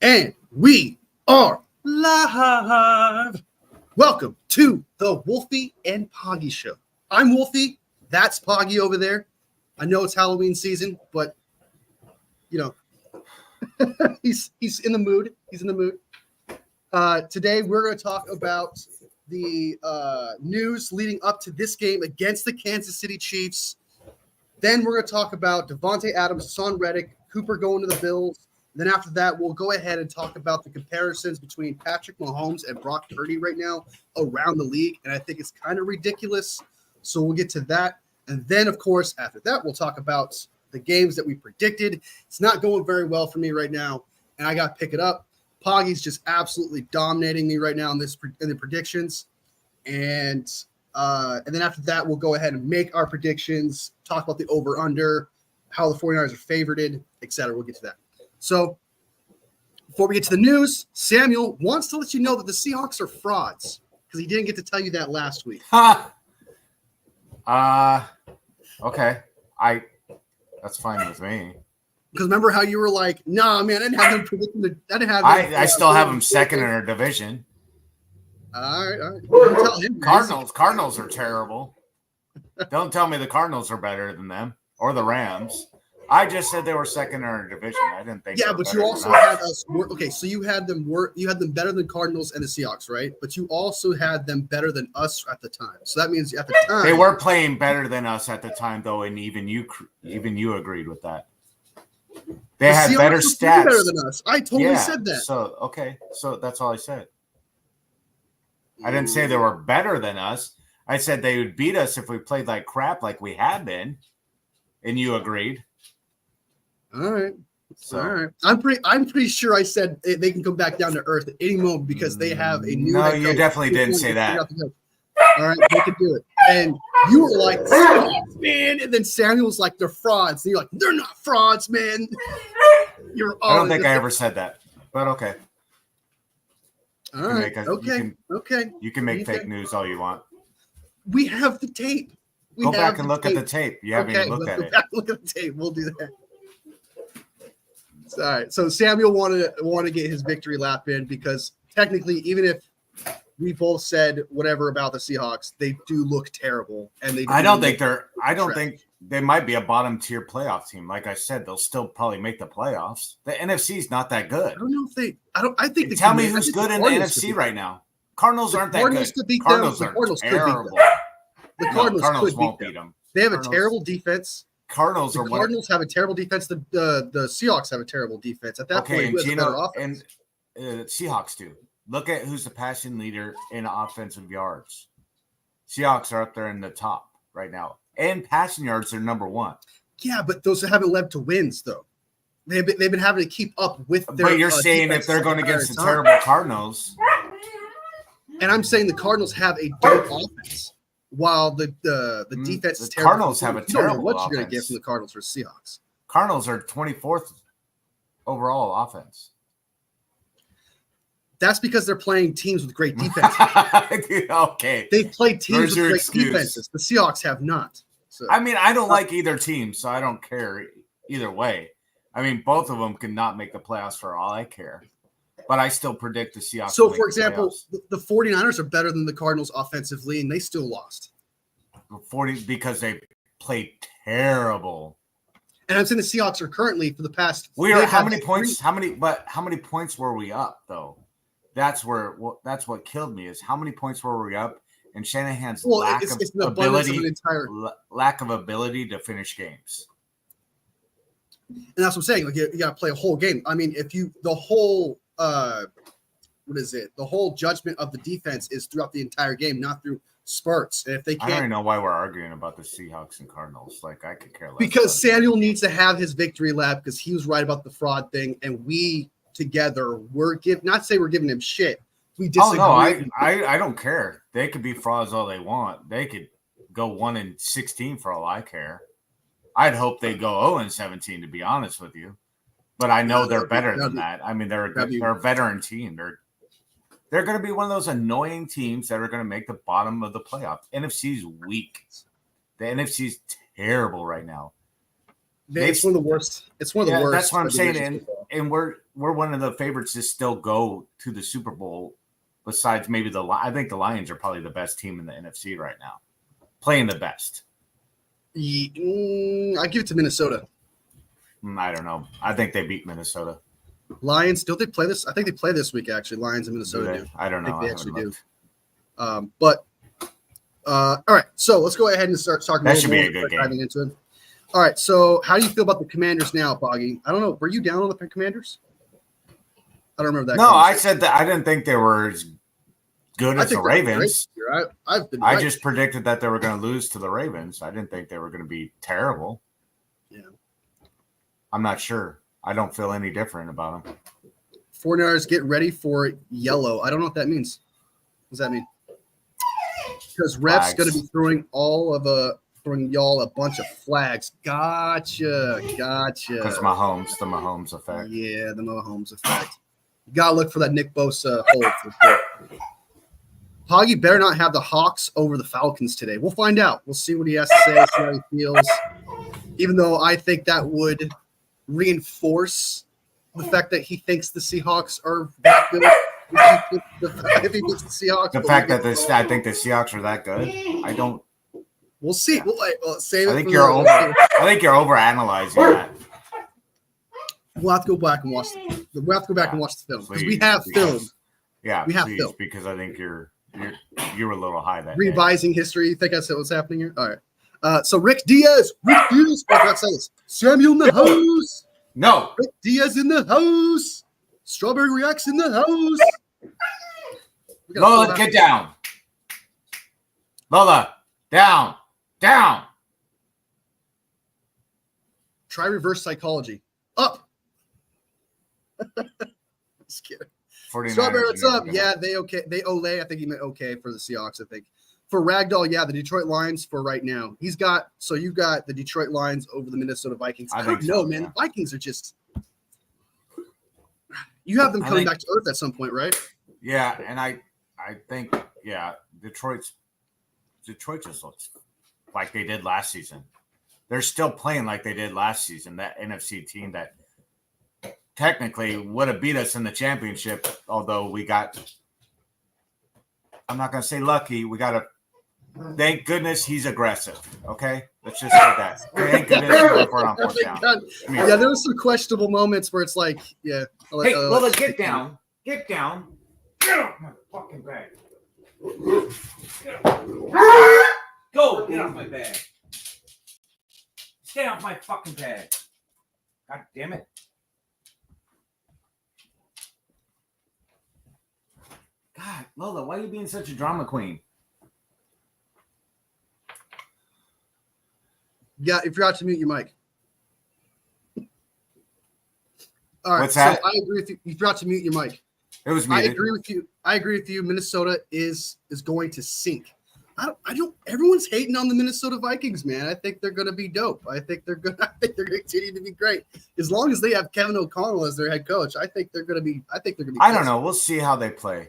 And we are live. Welcome to the Wolfie and Poggy show. I'm Wolfie. That's Poggy over there. I know it's Halloween season, but you know, he's in the mood. He's in the mood. Today we're going to talk about the news leading up to this game against the Kansas City Chiefs. Then we're going to talk about Devontae Adams, Son Reddick, Cooper going to the Bills. Then after that, we'll go ahead and talk about the comparisons between Patrick Mahomes and Brock Purdy right now around the league. And I think it's kind of ridiculous. So we'll get to that. And then, of course, after that, we'll talk about the games that we predicted. It's not going very well for me right now, and I got to pick it up. Poggy's just absolutely dominating me right now in the predictions. And then after that, we'll go ahead and make our predictions, talk about the over-under, how the 49ers are favorited, etc. We'll get to that. So before we get to the news, Samuel wants to let you know that the Seahawks are frauds because he didn't get to tell you that last week. Okay. That's fine with me. Because remember how you were like, nah, man, I didn't have them predicting I still have them second in our division. All right. Tell him, Cardinals are terrible. Don't tell me the Cardinals are better than them or the Rams. I just said they were second in our division. I didn't think. Yeah, but you also had us. Okay, so you had them better than Cardinals and the Seahawks, right? But you also had them better than us at the time. So that means at the time they were playing better than us at the time, though, and even you agreed with that. They had Seahawks better were stats. Better than us. I totally said that. So that's all I said. I didn't say they were better than us. I said they would beat us if we played like crap, like we had been, and you agreed. All right. I'm pretty sure I said they can come back down to earth at any moment because they have a new. No, you definitely didn't say that. All right, they can do it. And you were like, man, and then Samuel's like, they're frauds. And you're like, they're not frauds, man. I don't think I ever said that, but okay. All right. Okay. You can make fake news all you want. We have the tape. Go back and look at the tape. You haven't even looked at it. Look at the tape. We'll do that. All right. So Samuel wanted to get his victory lap in because technically, even if we both said whatever about the Seahawks, they do look terrible, and they. I don't think they might be a bottom tier playoff team. Like I said, they'll still probably make the playoffs. The NFC is not that good. I don't know if they. I think. Tell me who's good in the NFC right now. Cardinals aren't that good. Cardinals are terrible. The Cardinals won't beat them. They have a terrible defense. Cardinals have a terrible defense. The Seahawks have a terrible defense. At that point, who has a better offense? And Seahawks do. Look at who's the passing leader in offensive yards. Seahawks are up there in the top right now. And passing yards are number one. Yeah, but those haven't led to wins, though. They've been having to keep up with their. But you're saying if they're going against the terrible Cardinals. And I'm saying the Cardinals have a dope offense. While the defense is terrible. Cardinals have a terrible what offense. You're going to get from the Cardinals for Seahawks. Cardinals are 24th overall offense. That's because they're playing teams with great defense. Okay. They've played teams with great defenses. The Seahawks have not. So. I mean, I don't like either team, so I don't care either way. I mean, both of them could not make the playoffs for all I care. But I still predict the Seahawks. So, for example, the 49ers are better than the Cardinals offensively, and they still lost. Because they played terrible. And I'm saying the Seahawks are currently for the past. How many points? How many points were we up though? That's what killed me is how many points were we up? And Shanahan's lack of ability to finish games. And that's what I'm saying. Like you got to play a whole game. I mean, the whole judgment of the defense is throughout the entire game, not through spurts. And if they can't, I don't even know why we're arguing about the Seahawks and Cardinals. Like I could care less. Because Samuel needs to have his victory lap because he was right about the fraud thing, and we together we're giving him shit. We disagree. Oh no, I don't care. They could be frauds all they want. They could go 1-16 for all I care. I'd hope they go 0-17 to be honest with you. But I know they're better than that. I mean, they're a veteran team. They're going to be one of those annoying teams that are going to make the bottom of the playoff. NFC's weak. The NFC's terrible right now. It's one of the worst. It's one of the worst. That's what I'm saying. divisions And we're one of the favorites to still go to the Super Bowl. Besides maybe I think the Lions are probably the best team in the NFC right now, playing the best. I give it to Minnesota. I don't know. I think they beat Minnesota. Lions, don't they play this? I think they play this week, actually. Lions and Minnesota do. I don't know. I think they actually do. All right. So let's go ahead and start talking that should be a good game. Diving into it. All right. So how do you feel about the Commanders now, Poggy? I don't know. Were you down on the Commanders? I don't remember that. No, I said that I didn't think they were as good as the Ravens. I just predicted that they were going to lose to the Ravens. I didn't think they were going to be terrible. Yeah. I'm not sure. I don't feel any different about them. 49ers get ready for yellow. I don't know what that means. What does that mean? Because ref's going to be throwing y'all a bunch of flags. Gotcha. Because the Mahomes effect. Yeah, the Mahomes effect. You got to look for that Nick Bosa hold for sure. Poggy better not have the Hawks over the Falcons today. We'll find out. We'll see what he has to say, see how he feels. Even though I think that would reinforce the fact that he thinks the Seahawks are that good. If he thinks the Seahawks, I think the Seahawks are that good. I don't. We'll see. We'll save it. I think you're overanalyzing that. We'll have to go back and watch. We'll have to go back and watch the film because we have film. Yeah, we have film because I think you're a little high that revising day. History. You think that's what's happening here? All right. So Rick Diaz. Samuel in the house. No. Rick Diaz in the house. Strawberry Reacts in the house. Lola, get down. Lola, down. Try reverse psychology. Up. Just kidding. Strawberry, what's up? Yeah, they okay. They Olay. I think he meant okay for the Seahawks. I think for Ragdoll, yeah, the Detroit Lions for right now. You've got the Detroit Lions over the Minnesota Vikings. I don't know, man. The Vikings are just. You have them coming back to earth at some point, right? Yeah, and I think Detroit just looks like they did last season. They're still playing like they did last season. That NFC team that technically would have beat us in the championship, although we got. I'm not going to say lucky. We got to. Thank goodness he's aggressive. Okay, let's just say that. Thank goodness he went for it on fourth down. Yeah, there were some questionable moments where it's like, yeah. Hey, Lola, get down. Get down. Get off my fucking bag. Go. Get off my bag. Stay off my fucking bag. God damn it. God, Lola, why are you being such a drama queen? Yeah, you forgot to mute your mic. All right, what's that? So I agree with you. You forgot to mute your mic. It was muted. I agree with you. Minnesota is going to sink. I don't. Everyone's hating on the Minnesota Vikings, man. I think they're going to be dope. I think they're going to continue to be great as long as they have Kevin O'Connell as their head coach. I think they're going to be. I don't know. We'll see how they play.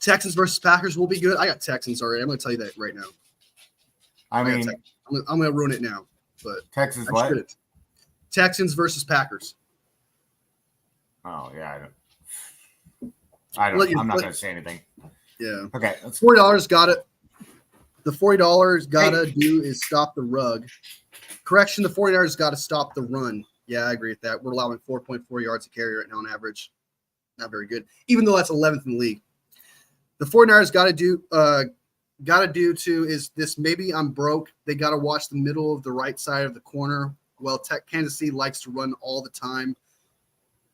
Texans versus Packers will be good. I got Texans already. I'm going to tell you that right now. I mean, I'm going to ruin it now. But Texans what? Texans versus Packers. Oh yeah, I'm not going to say anything. Yeah. Okay. $40 got it. The $40 gotta do is stop the rug. Correction, the $40 got to stop the run. Yeah, I agree with that. We're allowing 4.4 yards a carry right now on average. Not very good, even though that's 11th in the league. The 49ers got to do too is this. Maybe I'm broke. They got to watch the middle of the right side of the corner. Well, Kansas City likes to run all the time.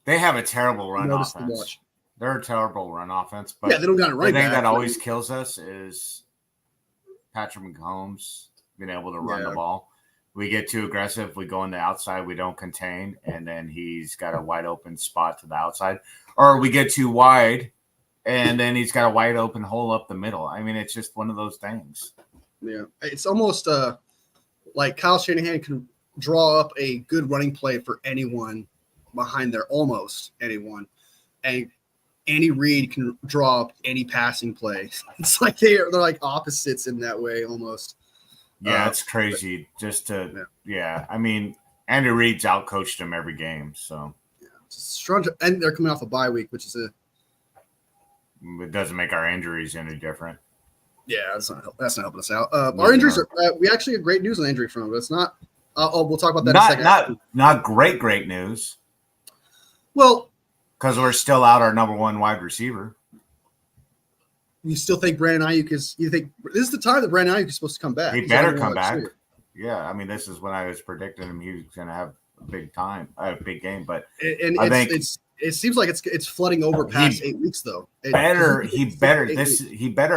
They have a terrible run offense. They're a terrible run offense. But yeah, they don't got it right. The thing that always kills us is Patrick Mahomes being able to run the ball. We get too aggressive. We go on the outside. We don't contain. And then he's got a wide open spot to the outside. Or we get too wide. And then he's got a wide open hole up the middle. I mean, it's just one of those things. Yeah. It's almost like Kyle Shanahan can draw up a good running play for anyone behind there, almost anyone. And Andy Reid can draw up any passing play. It's like they're like opposites in that way almost. Yeah, it's crazy. I mean, Andrew Reid's outcoached him every game, so strong. And they're coming off a bye week, which is it doesn't make our injuries any different. Yeah, that's not helping us out. Our injuries are we actually have great news on the injury front, but it's not. We'll talk about that in a second. Not great news. Well, because we're still out our number one wide receiver. You still think Brandon Ayuk is? You think this is the time that Brandon Ayuk is supposed to come back? He better come back. Yeah, I mean, this is when I was predicting him. He was going to have a big game. But I think it seems like it's flooding over past 8 weeks though. He better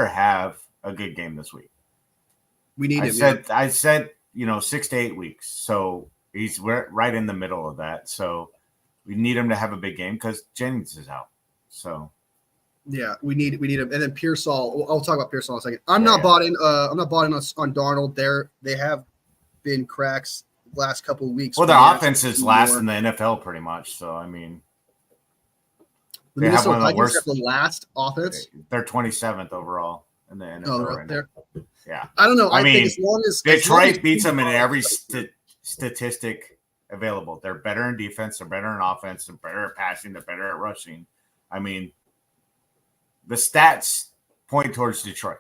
have a good game this week. We need him. I said 6 to 8 weeks. So he's right in the middle of that. So we need him to have a big game because Jennings is out. So. Yeah, we need him, and then Pearsall. I'll talk about Pearsall in a second. I'm not bought in on Darnold. They have been cracks the last couple of weeks. Well, their offense is last in the NFL pretty much. So I mean, they have one of the worst. The last offense. They're 27th overall in the NFL. Oh, they're up there. Yeah, I don't know. I mean, think as long as Detroit beats them in every statistic available, they're better in defense. They're better in offense. They're better at passing. They're better at rushing. I mean. The stats point towards Detroit.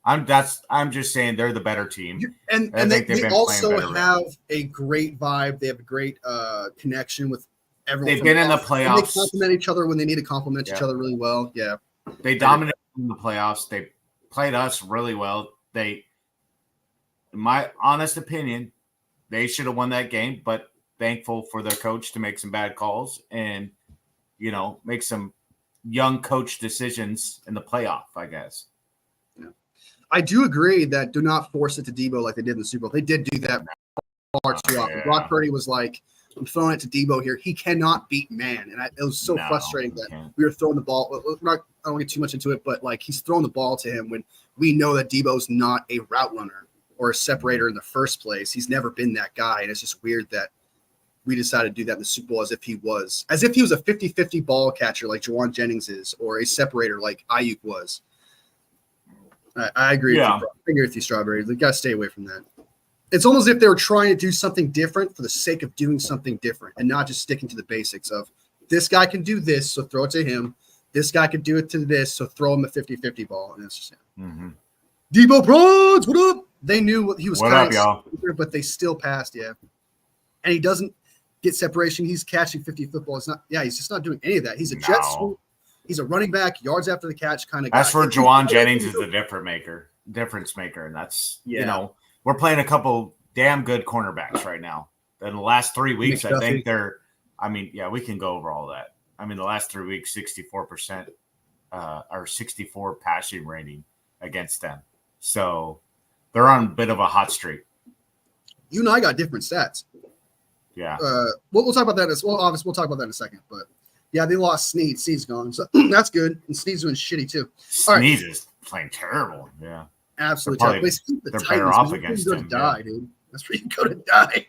I'm just saying they're the better team, and they also have a great vibe. They have a great connection with everyone. They've been in the playoffs. They complement each other when they need to complement each other really well. Yeah, they dominated in the playoffs. They played us really well. In my honest opinion, they should have won that game. But thankful for their coach to make some bad calls and make some young coach decisions in the playoff, I guess. Yeah. I do agree that do not force it to Debo like they did in the Super Bowl. They did do that far too often. Brock Purdy was like, I'm throwing it to Debo here. He cannot beat man. And it was so frustrating that we were throwing the ball. I don't get too much into it, but like he's throwing the ball to him when we know that Debo's not a route runner or a separator in the first place. He's never been that guy. And it's just weird that we decided to do that in the Super Bowl as if he was a 50-50 ball catcher like Juwan Jennings is, or a separator like Ayuk was. I agree with you, bro. I agree with you, Strawberry. You got to stay away from that. It's almost as if they were trying to do something different for the sake of doing something different and not just sticking to the basics of this guy can do this, so throw it to him. This guy can do it to this, so throw him a 50-50 ball. And it's just Debo Bronze, what up? They knew what he was kind of, but they still passed, And he doesn't get separation. He's catching 50 football. It's not. Yeah, he's just not doing any of that. He's a jet sweep. He's a running back, yards after the catch kind of guy. That's where Juwan Jennings is the difference maker, and that's we're playing a couple damn good cornerbacks right now. In the last 3 weeks, I think they're. I mean, we can go over all that. I mean, the last 3 weeks, 64% or 64 passing rating against them. So they're on a bit of a hot streak. You and I got different stats. Yeah. We'll talk about that as well. Obviously, we'll talk about that in a second. But yeah, they lost Snead. Snead's gone, so that's good. And Snead's doing shitty too. Snead is playing terrible. Yeah, absolutely terrible. They're better off against him. Dude. That's where you go to die.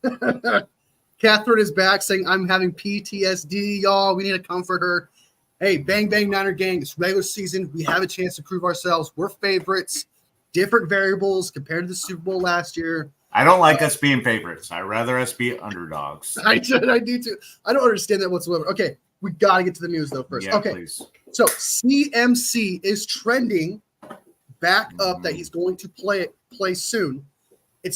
Yeah. Catherine is back saying, "I'm having PTSD, y'all. We need to comfort her." Hey, bang bang Niner gang! It's regular season. We have a chance to prove ourselves. We're favorites. Different variables compared to the Super Bowl last year. I don't like us being favorites. I'd rather us be underdogs. I do too. I don't understand that whatsoever. Okay, we got to get to the news though first. Yeah, okay, please. So CMC is trending back up that he's going to play soon.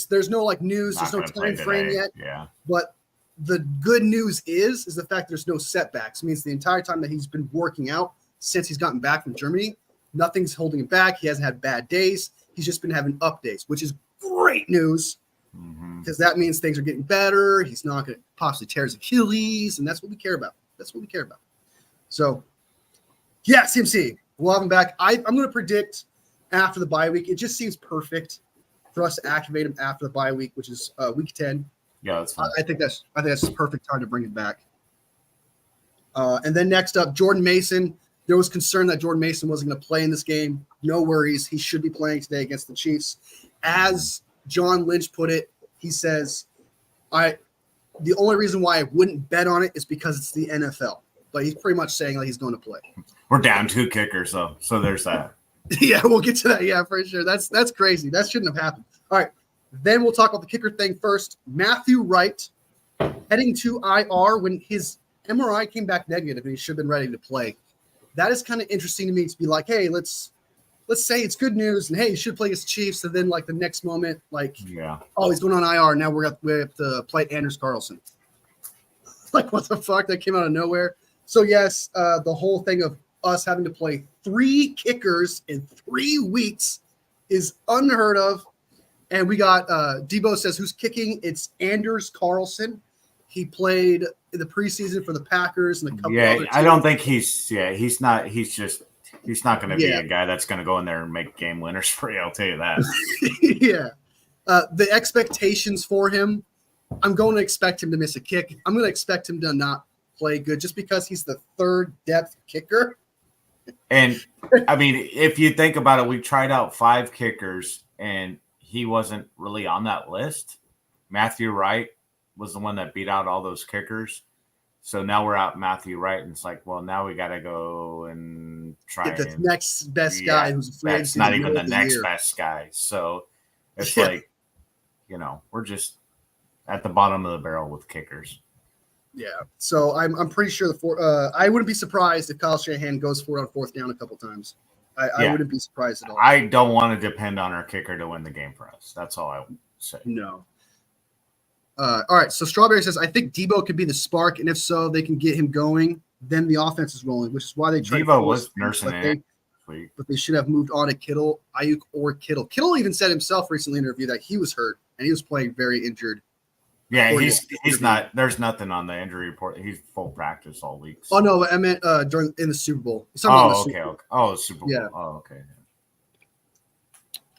There's no news. There's no time frame yet. Yeah. But the good news is the fact there's no setbacks. It means the entire time that he's been working out since he's gotten back from Germany, nothing's holding him back. He hasn't had bad days. He's just been having up days, which is great news. Because that means things are getting better. He's not going to possibly tear his Achilles, and that's what we care about. So, yeah, CMC, we'll have him back. I'm going to predict after the bye week. It just seems perfect for us to activate him after the bye week, which is week 10. Yeah, that's fine. I think that's the perfect time to bring him back. And then next up, Jordan Mason. There was concern that Jordan Mason wasn't going to play in this game. No worries. He should be playing today against the Chiefs. As John Lynch put it, he says, the only reason why I wouldn't bet on it is because it's the NFL. But he's pretty much saying he's going to play. We're down 2 kickers, though. So there's that. Yeah, we'll get to that. Yeah, for sure. That's crazy. That shouldn't have happened. All right. Then we'll talk about the kicker thing first. Matthew Wright heading to IR when his MRI came back negative and he should have been ready to play. That is kind of interesting to me to be like, hey, let's say it's good news and hey, you should play against Chiefs. And then like the next moment, like, oh, he's going on IR. Now we have to play Anders Carlson. Like, what the fuck? That came out of nowhere. So yes, the whole thing of us having to play 3 kickers in 3 weeks is unheard of. And we got Debo says who's kicking? It's Anders Carlson. He played in the preseason for the Packers and a couple other teams. I don't think he's not going to be a guy that's going to go in there and make game winners for you. I'll tell you that. Yeah. The expectations for him, I'm going to expect him to miss a kick. I'm going to expect him to not play good just because he's the 3rd depth kicker. And I mean, if you think about it, we tried out 5 kickers and he wasn't really on that list. Matthew Wright was the one that beat out all those kickers. So now we're out Matthew Wright, and it's like, well, now we got to go and try get the next best guy who's a free agent. That's not even the next best guy. So it's like, we're just at the bottom of the barrel with kickers. Yeah. So I'm pretty sure I wouldn't be surprised if Kyle Shanahan goes for it on 4th down a couple times. I wouldn't be surprised at all. I don't want to depend on our kicker to win the game for us. That's all I would say. No. All right. So Strawberry says, I think Debo could be the spark, and if so, they can get him going. Then the offense is rolling, which is why they tried. Debo was nursing it. But they should have moved on to Kittle, Ayuk, or Kittle. Kittle even said himself recently in an interview that he was hurt and he was playing very injured. Yeah, he's not. There's nothing on the injury report. He's full practice all week. So. Oh no, I meant in the Super Bowl. Okay. Oh, Super Bowl. Yeah. Oh, okay.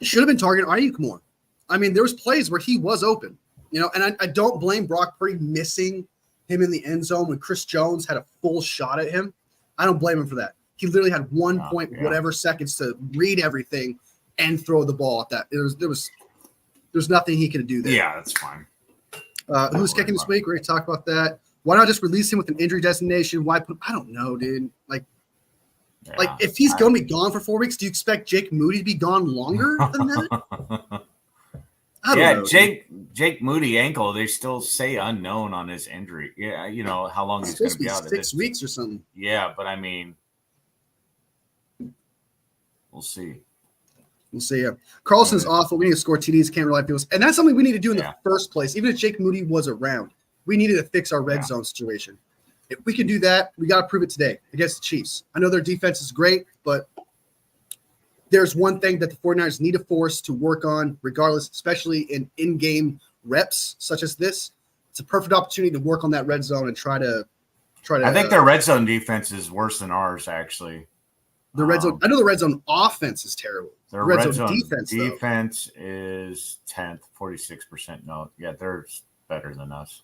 Should have been targeting Ayuk more. I mean, there was plays where he was open, and I don't blame Brock Purdy missing him in the end zone when Chris Jones had a full shot at him. I don't blame him for that. He literally had 1 point whatever seconds to read everything and throw the ball at that. There's nothing he could do there. Yeah, that's fine. Who's kicking this week? We're going to talk about that. Why not just release him with an injury designation? Why put? I don't know, dude. Like if he's going to be gone for 4 weeks, do you expect Jake Moody to be gone longer than that? I don't know, Jake Moody ankle. They still say unknown on his injury. Yeah, how long he's going to be out. 6 weeks or something. Yeah, but I mean, we'll see. We'll see. Carlson's awful. We need to score TDs. Can't rely on people. And that's something we need to do in the first place. Even if Jake Moody was around, we needed to fix our red zone situation. If we can do that, we got to prove it today against the Chiefs. I know their defense is great, but there's one thing that the 49ers need to force to work on, regardless, especially in-game reps such as this. It's a perfect opportunity to work on that red zone and try to. I think their red zone defense is worse than ours, actually. The red zone. I know the red zone offense is terrible. Their red zone defense is 10th, 46%. No, yeah, they're better than us.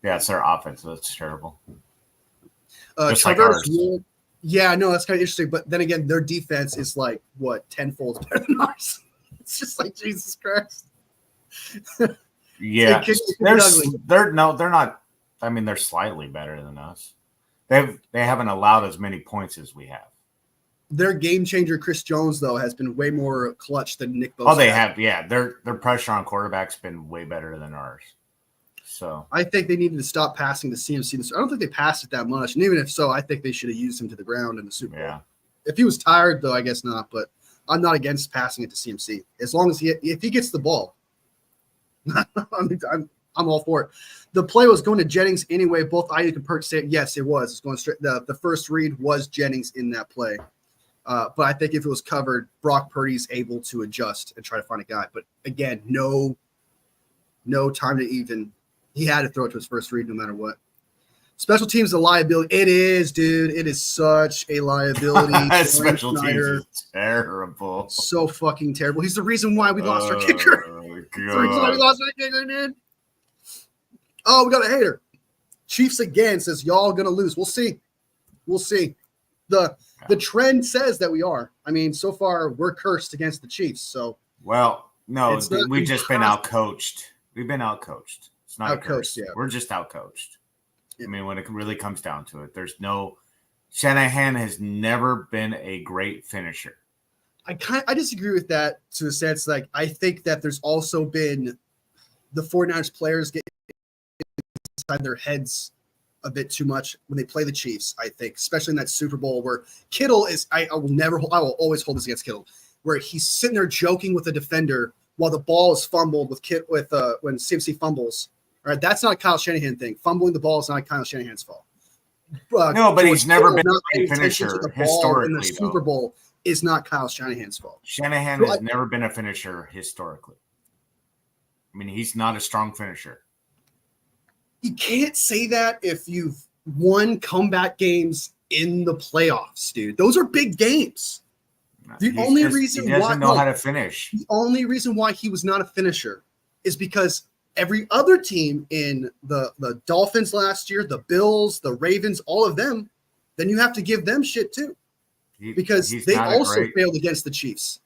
Yeah, it's their offense. That's terrible. Just like ours. Yeah, no, that's kind of interesting. But then again, their defense is like, what, 10-fold better than ours? It's just like, Jesus Christ. Yeah. They're not. I mean, they're slightly better than us. They haven't allowed as many points as we have. Their game changer, Chris Jones, though, has been way more clutch than Nick Bosa. Oh, they have. Yeah, their pressure on quarterback's been way better than ours. So I think they needed to stop passing to CMC. I don't think they passed it that much. And even if so, I think they should have used him to the ground in the Super Bowl. Yeah. If he was tired, though, I guess not. But I'm not against passing it to CMC. As long as if he gets the ball, I'm all for it. The play was going to Jennings anyway. Both Ayuk and Perch said, yes, it was. It's going straight. The first read was Jennings in that play. But I think if it was covered, Brock Purdy's able to adjust and try to find a guy. But again, no time to even. He had to throw it to his first read no matter what. Special teams is a liability. It is, dude. It is such a liability. Special teams is terrible. So fucking terrible. He's the reason why we lost our kicker. The reason why we lost our kicker, dude. Oh, we got a hater. Chiefs again says y'all gonna lose. We'll see. The trend says that we are. I mean, so far we're cursed against the Chiefs. So no, we've just been outcoached. We've been outcoached. It's not outcoached. Yeah, we're just outcoached. Yeah. I mean, when it really comes down to it, Shanahan has never been a great finisher. I disagree with that to a sense. Like, I think that there's also been the 49ers players get inside their heads a bit too much when they play the Chiefs, I think, especially in that Super Bowl where Kittle is, I will always hold this against Kittle, where he's sitting there joking with the defender while the ball is fumbled when CMC fumbles. All right, that's not a Kyle Shanahan thing. Fumbling the ball is not Kyle Shanahan's fault. No, but he's never been a finisher finisher historically. In the Super Bowl is not Kyle Shanahan's fault. Shanahan has never been a finisher historically. I mean, he's not a strong finisher. You can't say that if you've won comeback games in the playoffs, dude. Those are big games. The only reason he doesn't know how to finish. The only reason why he was not a finisher is because every other team in the Dolphins last year, the Bills, the Ravens, all of them, then you have to give them shit too. Because they also failed against the Chiefs.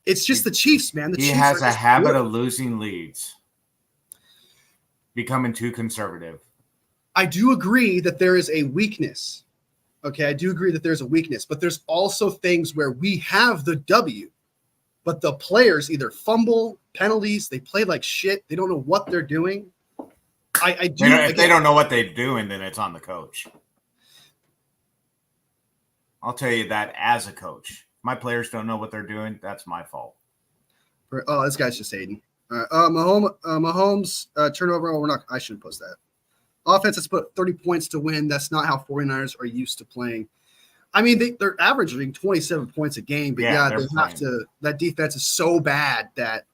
It's just the Chiefs, man. He has a habit of losing leads. Becoming too conservative. I do agree that there is a weakness. Okay, I do agree that there's a weakness, but there's also things where we have the W, but the players either fumble, penalties, they play like shit, they don't know what they're doing. If they don't know what they're doing, then it's on the coach. I'll tell you that as a coach. My players don't know what they're doing, that's my fault. Oh, this guy's just hating. Mahomes turnover. Oh, I shouldn't post that. Offense has put 30 points to win. That's not how 49ers are used to playing. I mean, they're averaging 27 points a game, but they have to. That defense is so bad that,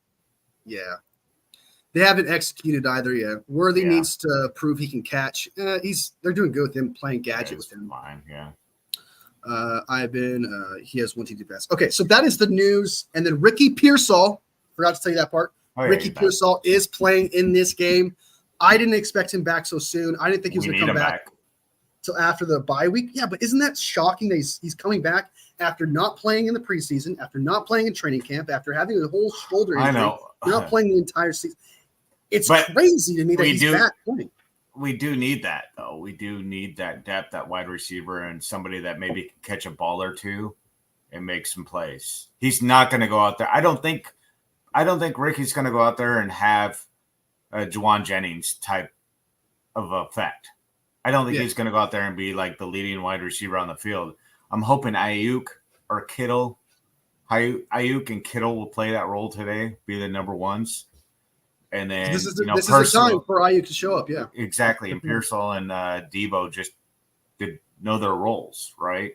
they haven't executed either yet. Worthy needs to prove he can catch. They're doing good with him playing gadget with him. Fine, yeah. He has one TD pass. Okay, so that is the news. And then Ricky Pearsall, forgot to tell you that part. Ricky Pearsall is playing in this game. I didn't expect him back so soon. I didn't think he was going to come back till after the bye week. Yeah, but isn't that shocking that he's coming back after not playing in the preseason, after not playing in training camp, after having a whole shoulder injury, not playing the entire season? It's crazy to me that he's back playing. We do need that, though. We do need that depth, that wide receiver, and somebody that maybe can catch a ball or two and make some plays. He's not going to go out there. I don't think Ricky's going to go out there and have a Juwan Jennings type of effect. I don't think he's going to go out there and be like the leading wide receiver on the field. I'm hoping Ayuk or Kittle, Ayuk and Kittle will play that role today, be the number ones. And then this is the time for Ayuk to show up, yeah. Exactly. And Pearsall and Debo just did know their roles, right?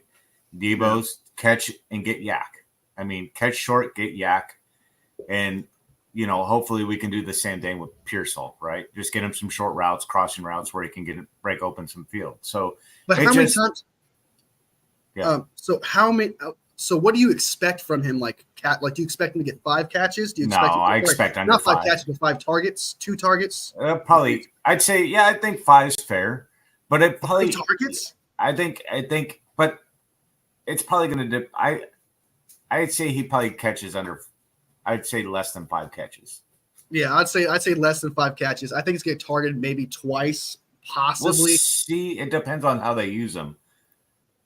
Debo's catch and get yak. I mean, catch short, get yak. And, hopefully we can do the same thing with Pearsall, right? Just get him some short routes, crossing routes where he can break open some field. So, but how many times? Yeah. So what do you expect from him? Like, do you expect him to get 5 catches? Do you expect I expect under not 5 catches, but 5 targets, 2 targets? Probably. I'd say, I think 5 is fair, but it probably 2 targets. I think, but it's probably going to dip. I'd say he probably catches under. I'd say less than 5 catches. Yeah, I'd say less than 5 catches. I think it's going to get targeted maybe twice, possibly. We'll see. It depends on how they use him,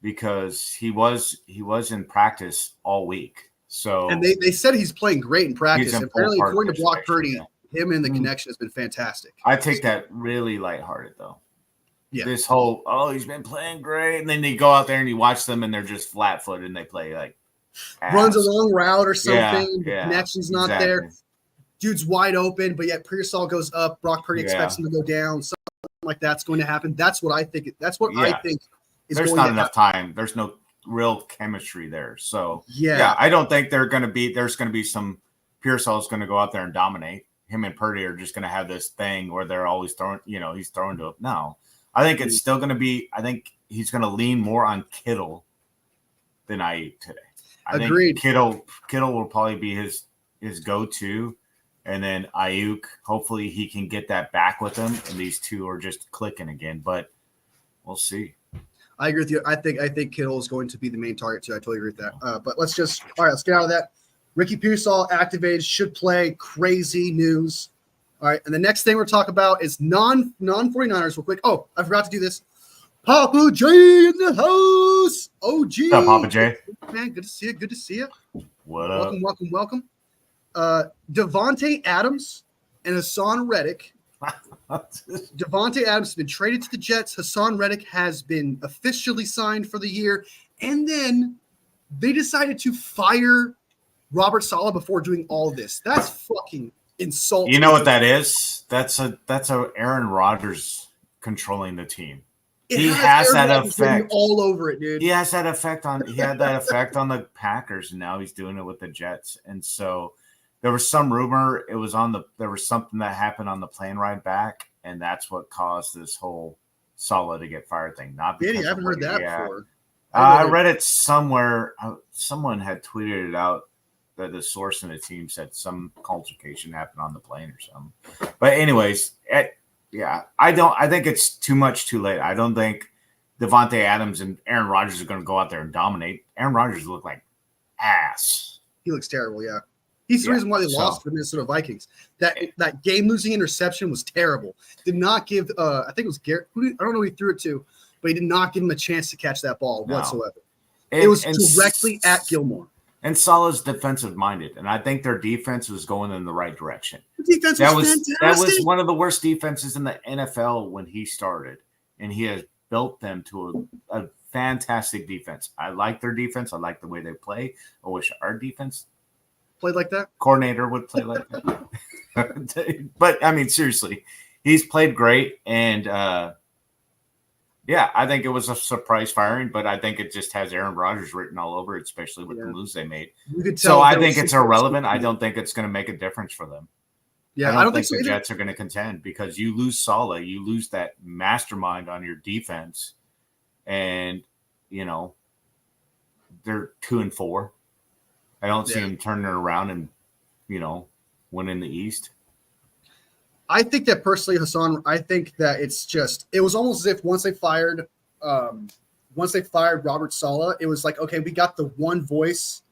because he was in practice all week. So and they said he's playing great in practice. And apparently, according to Block Purdy, him and the connection has been fantastic. I take that really lighthearted, though. Yeah. This whole he's been playing great, and then they go out there and you watch them and they're just flat-footed and they play like runs a long route or something. The connection's not there. Dude's wide open, but yet Pearsall goes up. Brock Purdy expects him to go down. Something like that's going to happen. That's what I think. I think is there's going not to enough happen. Time. There's no real chemistry there. So I don't think there's going to be some Pearsall's going to go out there and dominate. Him and Purdy are just going to have this thing where they're always throwing. He's throwing to it. No, I think it's still going to be. I think he's going to lean more on Kittle than Ayuk today. Agreed. Think Kittle will probably be his go-to, and then Ayuk, hopefully he can get that back with him, and these two are just clicking again. But we'll see. I agree with you. I think Kittle is going to be the main target too. I totally agree with that. But let's get out of that. Ricky Pearsall activated, should play. Crazy news. All right, and the next thing we're talking about is non 49ers real quick. Oh, I forgot to do this. Papa J in the house. OG. What's up, Papa J? Man, good to see you. Good to see you. What up? Welcome. Devontae Adams and Hassan Reddick. Devontae Adams has been traded to the Jets. Hassan Reddick has been officially signed for the year. And then they decided to fire Robert Saleh before doing all this. That's fucking insulting. You know what that is? That's a Aaron Rodgers controlling the team. He has that effect all over it, dude. He has that effect on. He had that effect on the Packers, and now he's doing it with the Jets. And so there was some rumor it was on the. There was something that happened on the plane ride back, and that's what caused this whole Saleh to get fired thing. Not because I haven't heard that before. I read it somewhere. Someone had tweeted it out that the source in the team said some altercation happened on the plane or something. But anyways, I think it's too much too late. I don't think Devontae Adams and Aaron Rodgers are going to go out there and dominate. Aaron Rodgers look like ass. He looks terrible, yeah. He's the reason why they lost to the Minnesota Vikings. That game-losing interception was terrible. Did not give I think it was Garrett. I don't know who he threw it to, but he did not give him a chance to catch that ball whatsoever. It was directly at Gilmore. And Saleh's defensive-minded, and I think their defense was going in the right direction. The defense was fantastic. That was one of the worst defenses in the NFL when he started, and he has built them to a fantastic defense. I like their defense. I like the way they play. I wish our defense played like that. Coordinator would play like that. But, I mean, seriously, he's played great, and I think it was a surprise firing, but I think it just has Aaron Rodgers written all over it, especially with the moves they made. So I think it's irrelevant. I don't think it's going to make a difference for them. Yeah, I don't think the Jets are going to contend because you lose Saleh, you lose that mastermind on your defense, and they're 2-4. I don't see them turning it around and winning the East. I think that personally, Hassan, I think that it was almost as if once they fired Robert Saleh, it was like, okay, we got the one voice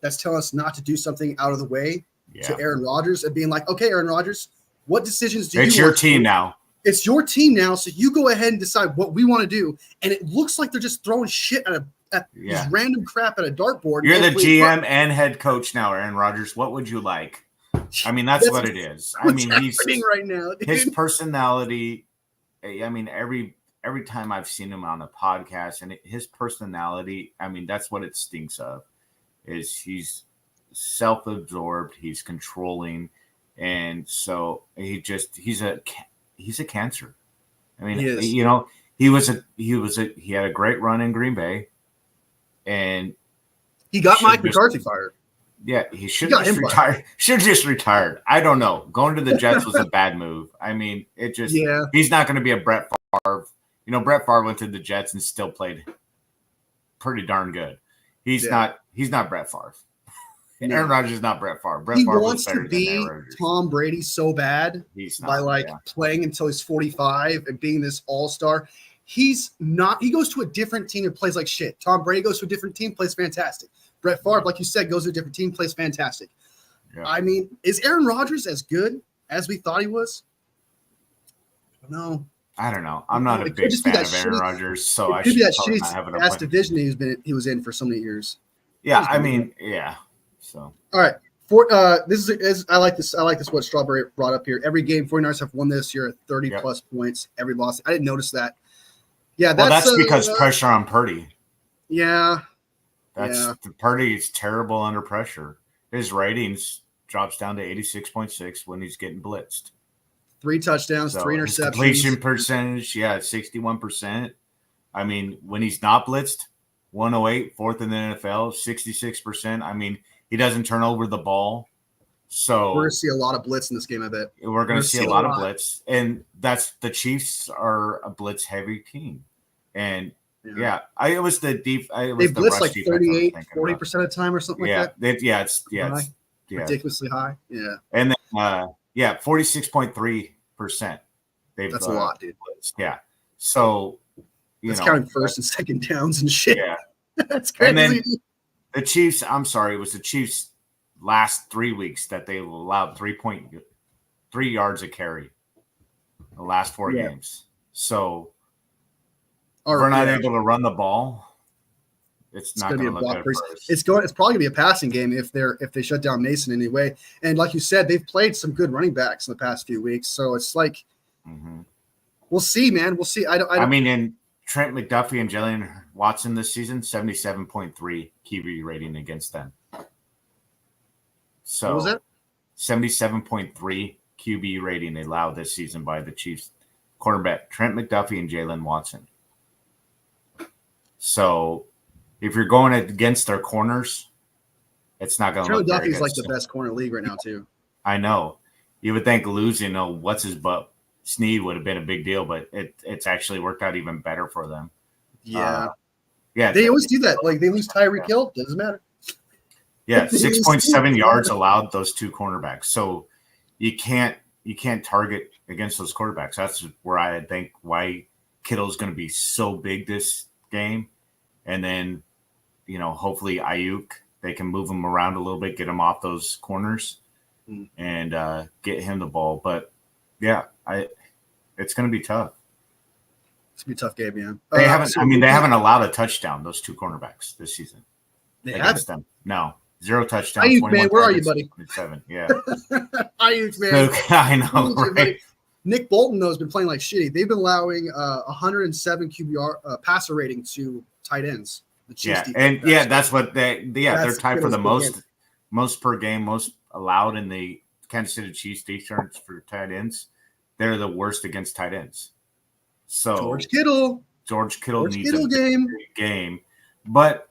that's telling us not to do something out of the way to Aaron Rodgers and being like, okay, Aaron Rodgers, what decisions do you want? It's your team now. It's your team now, so you go ahead and decide what we want to do. And it looks like they're just throwing shit at this random crap at a dartboard. You're the GM and head coach now, Aaron Rodgers. What would you like? I mean, that's what it is. I mean, he's right now, dude. His personality. I mean, every time I've seen him on a podcast, and his personality. I mean, that's what it stinks of. Is he's self-absorbed, he's controlling, and so he's a cancer. I mean, he had a great run in Green Bay, and he got Mike McCarthy fired. Yeah, he should just retire. Should just retired. I don't know. Going to the Jets was a bad move. I mean, he's not going to be a Brett Favre. Brett Favre went to the Jets and still played pretty darn good. He's not Brett Favre. No. Aaron Rodgers is not Brett Favre. Brett Favre wants to be Tom Brady so bad playing until he's 45 and being this all-star. He's not. He goes to a different team and plays like shit. Tom Brady goes to a different team, plays fantastic. Brett Favre, like you said, goes to a different team, plays fantastic. Yeah. I mean, is Aaron Rodgers as good as we thought he was? No. I don't know. I'm not a big fan of Aaron Rodgers, so I should probably not have an opinion. Division he was in for so many years. Yeah, I mean, yeah. So all right. This is I like this. I like this. What Strawberry brought up here. Every game 49ers have won this year at 30 plus points. Every loss. I didn't notice that. Yeah, that's because pressure on Purdy. Yeah. Purdy's terrible under pressure. His ratings drops down to 86.6 when he's getting blitzed. 3 touchdowns, 3 interceptions. Completion percentage, 61%. I mean, when he's not blitzed, 108, fourth in the NFL, 66%. I mean, he doesn't turn over the ball. So we're going to see a lot of blitz in this game, I bet. We're going to see a lot of blitz. And the Chiefs are a blitz-heavy team. And it was the deep. They blitz like 38, 40% of the time or something like that. It's ridiculously high. Yeah, and then 46.3%. That's a lot, dude. Blitzed. Yeah, so that's counting first and second downs and shit. Yeah, that's crazy. And then the Chiefs. I'm sorry, it was the Chiefs' last 3 weeks that they allowed 3 yards a carry. The last 4 games. So. We're not able to run the ball. it's not going to look good for us. It's probably going to be a passing game if they shut down Mason anyway. And like you said, they've played some good running backs in the past few weeks, so it's like we'll see, man. We'll see. I mean, in Trent McDuffie and Jalen Watson this season, 77.3 QB rating against them. So what was that? 77.3 QB rating allowed this season by the Chiefs quarterback Trent McDuffie and Jalen Watson. So if you're going against their corners, it's not going to look Trent very McDuffie's good. like the best corner in the league right now too. I know. You would think losing, what's his butt Snead would have been a big deal, but it's actually worked out even better for them. Yeah. Yeah. They always do that. Like they lose Tyreek Hill, doesn't matter. Yeah, 6.7 yards allowed those two cornerbacks. So you can't target against those quarterbacks. That's where I think why Kittle's going to be so big this game. And then, hopefully Ayuk, they can move him around a little bit, get him off those corners and get him the ball. But yeah, it's going to be tough. It's going to be a tough game, yeah. They haven't allowed a touchdown, those two cornerbacks this season. They against haven't. them. No. 0 touchdowns. Ayuk, man, where are you, buddy? 27. Yeah. Ayuk, man. I know, right? Nick Bolton, though, has been playing like shitty. They've been allowing 107 QBR passer rating to tight ends. The Chiefs that's what they're tied for the most per game, most allowed in the Kansas City Chiefs defense for tight ends. They're the worst against tight ends. So George Kittle needs a big game. But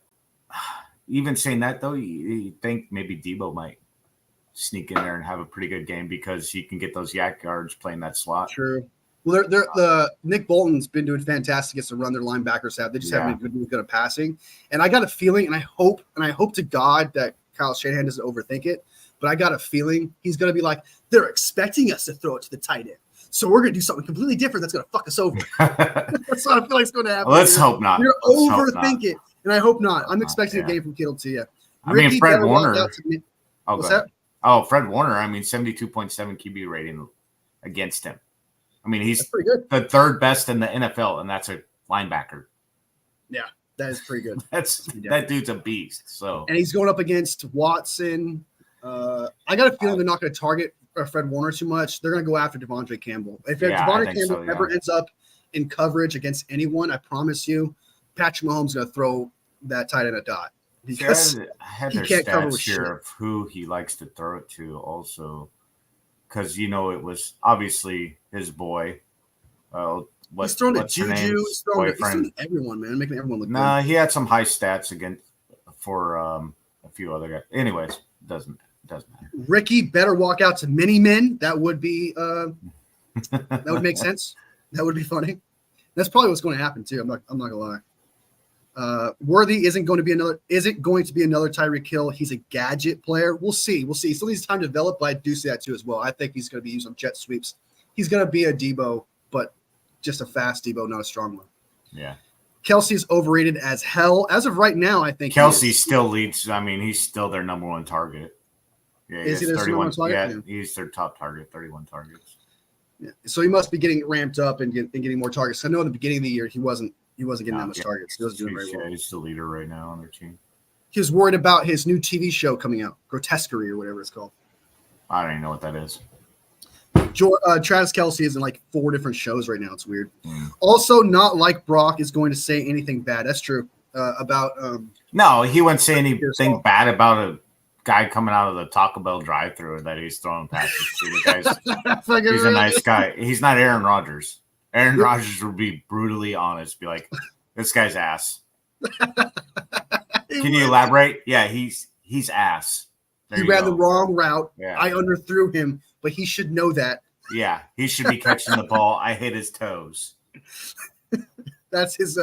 even saying that, though, you think maybe Debo might sneak in there and have a pretty good game because he can get those yak yards playing that slot. True. Well, the Nick Bolton's been doing fantastic against the run their linebackers have. They just haven't been good at passing. And I got a feeling, and I hope to God that Kyle Shanahan doesn't overthink it, but I got a feeling he's going to be like, they're expecting us to throw it to the tight end. So we're going to do something completely different that's going to fuck us over. That's what I feel like is going to happen. Let's hope not. You're overthinking it. And I hope not. I'm expecting a game from Kittle too. Yeah. Fred Warner. What's that? Oh, Fred Warner. 72.7 QB rating against him. He's pretty good. The third best in the NFL, and that's a linebacker. Yeah, that is pretty good. That dude's a beast. So, and he's going up against Watson. I got a feeling they're not going to target Fred Warner too much. They're going to go after Devondre Campbell. If Devondre Campbell ever ends up in coverage against anyone, I promise you, Patrick Mahomes is going to throw that tight end a dot because I had he their can't cover stats with here shit. of who he likes to throw it to also. Because, it was obviously his boy. He's thrown to Juju. He's thrown to everyone, man, making everyone look good. Nah, he had some high stats for a few other guys. Anyways, doesn't matter. Ricky better walk out to mini men. That would be that would make sense. That would be funny. That's probably what's going to happen too. I'm not gonna lie. Worthy isn't going to be another Tyreek Hill. He's a gadget player. We'll see. Still needs time to develop, but I do see that too as well. I think he's going to be used on jet sweeps. He's going to be a Debo, but just a fast Debo, not a strong one. Yeah. Kelsey's overrated as hell. As of right now, I think Kelsey still leads. He's still their number one target. Yeah, is he their number one target? Yeah, he's their top target, 31 targets. Yeah. So he must be getting ramped up and getting more targets. I know at the beginning of the year he wasn't getting that much targets. He wasn't doing very well. He's the leader right now on their team. He was worried about his new TV show coming out, Grotesquerie or whatever it's called. I don't even know what that is. Travis Kelce is in like 4 different shows right now. It's weird. Also, not like Brock is going to say anything bad. That's true. About no, he wouldn't say anything bad about a guy coming out of the Taco Bell drive-thru that he's throwing passes to. The guy's, he's a nice guy. He's not Aaron Rodgers. Aaron Rodgers would be brutally honest, be like, "This guy's ass." Can you elaborate? Yeah, he's ass. He ran the wrong route. Yeah. I underthrew him, but he should know that. Yeah, he should be catching the ball. I hit his toes. That's his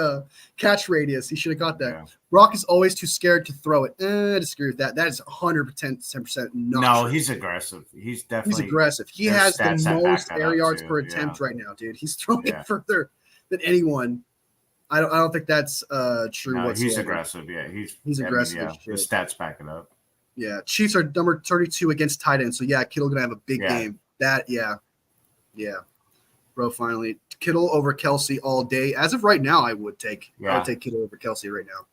catch radius. He should have got that. Yeah. Brock is always too scared to throw it. I disagree with that. That is 110% not true. He's aggressive. He's definitely aggressive. He has the most air yards per attempt right now, dude. He's throwing it further than anyone. I don't think that's true whatsoever. He's aggressive. Yeah, he's aggressive. The stats back it up. Yeah, Chiefs are number 32 against tight ends. So yeah, Kittle gonna have a big game. Bro, finally, Kittle over Kelsey all day. As of right now, I would take Kittle over Kelsey right now.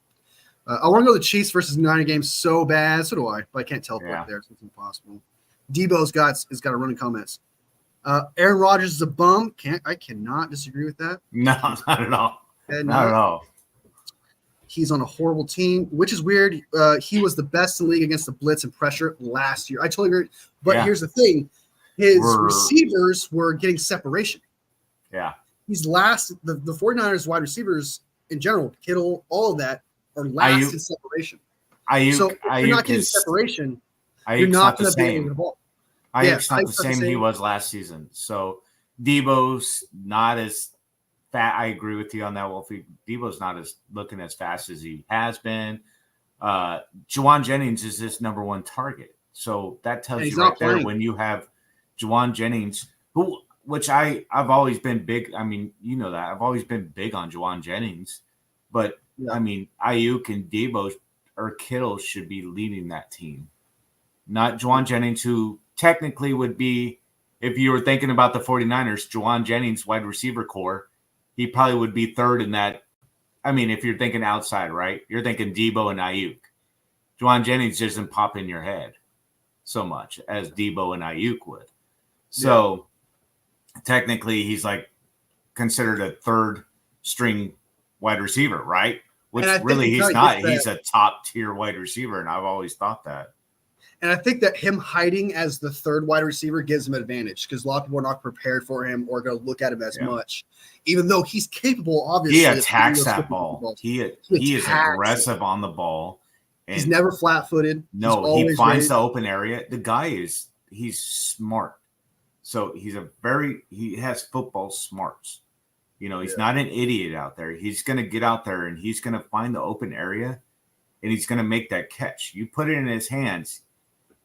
I want to go to the Chiefs versus United game so bad. So do I, but I can't teleport there, so it's impossible. Debo's got a running comments. Aaron Rodgers is a bum. I cannot disagree with that. No, not at all. Not at all. He's on a horrible team, which is weird. He was the best in the league against the blitz and pressure last year. I totally agree. But here's the thing. His receivers were getting separation. Yeah. He's last. The 49ers wide receivers in general, Kittle, all of that, are last in separation. So if you're not getting separation, you're not going to be able to get the ball. Ayuk's not the same he was last season. So Debo's not as fast. I agree with you on that, Wolfie. Debo's not looking as fast as he has been. Juwan Jennings is his number one target. So that tells you right there when you have Juwan Jennings, which I've always been big. I mean, you know that. I've always been big on Juwan Jennings. But, I mean, Ayuk and Debo or Kittle should be leading that team. Not Juwan Jennings, who technically would be, if you were thinking about the 49ers, Juwan Jennings, wide receiver core, he probably would be third in that. I mean, if you're thinking outside, right? You're thinking Debo and Ayuk. Juwan Jennings doesn't pop in your head so much as Debo and Ayuk would. So technically he's like considered a third string wide receiver, right? Which really he's not. He's a top tier wide receiver, and I've always thought that. And I think that him hiding as the third wide receiver gives him an advantage because a lot of people are not prepared for him or going to look at him as much, even though he's capable. Obviously, he attacks that ball. He is aggressive on the ball. And he's never flat-footed. No, he finds the open area. The guy he's smart. So he has football smarts. You know, he's not an idiot out there. He's going to get out there and he's going to find the open area and he's going to make that catch. You put it in his hands,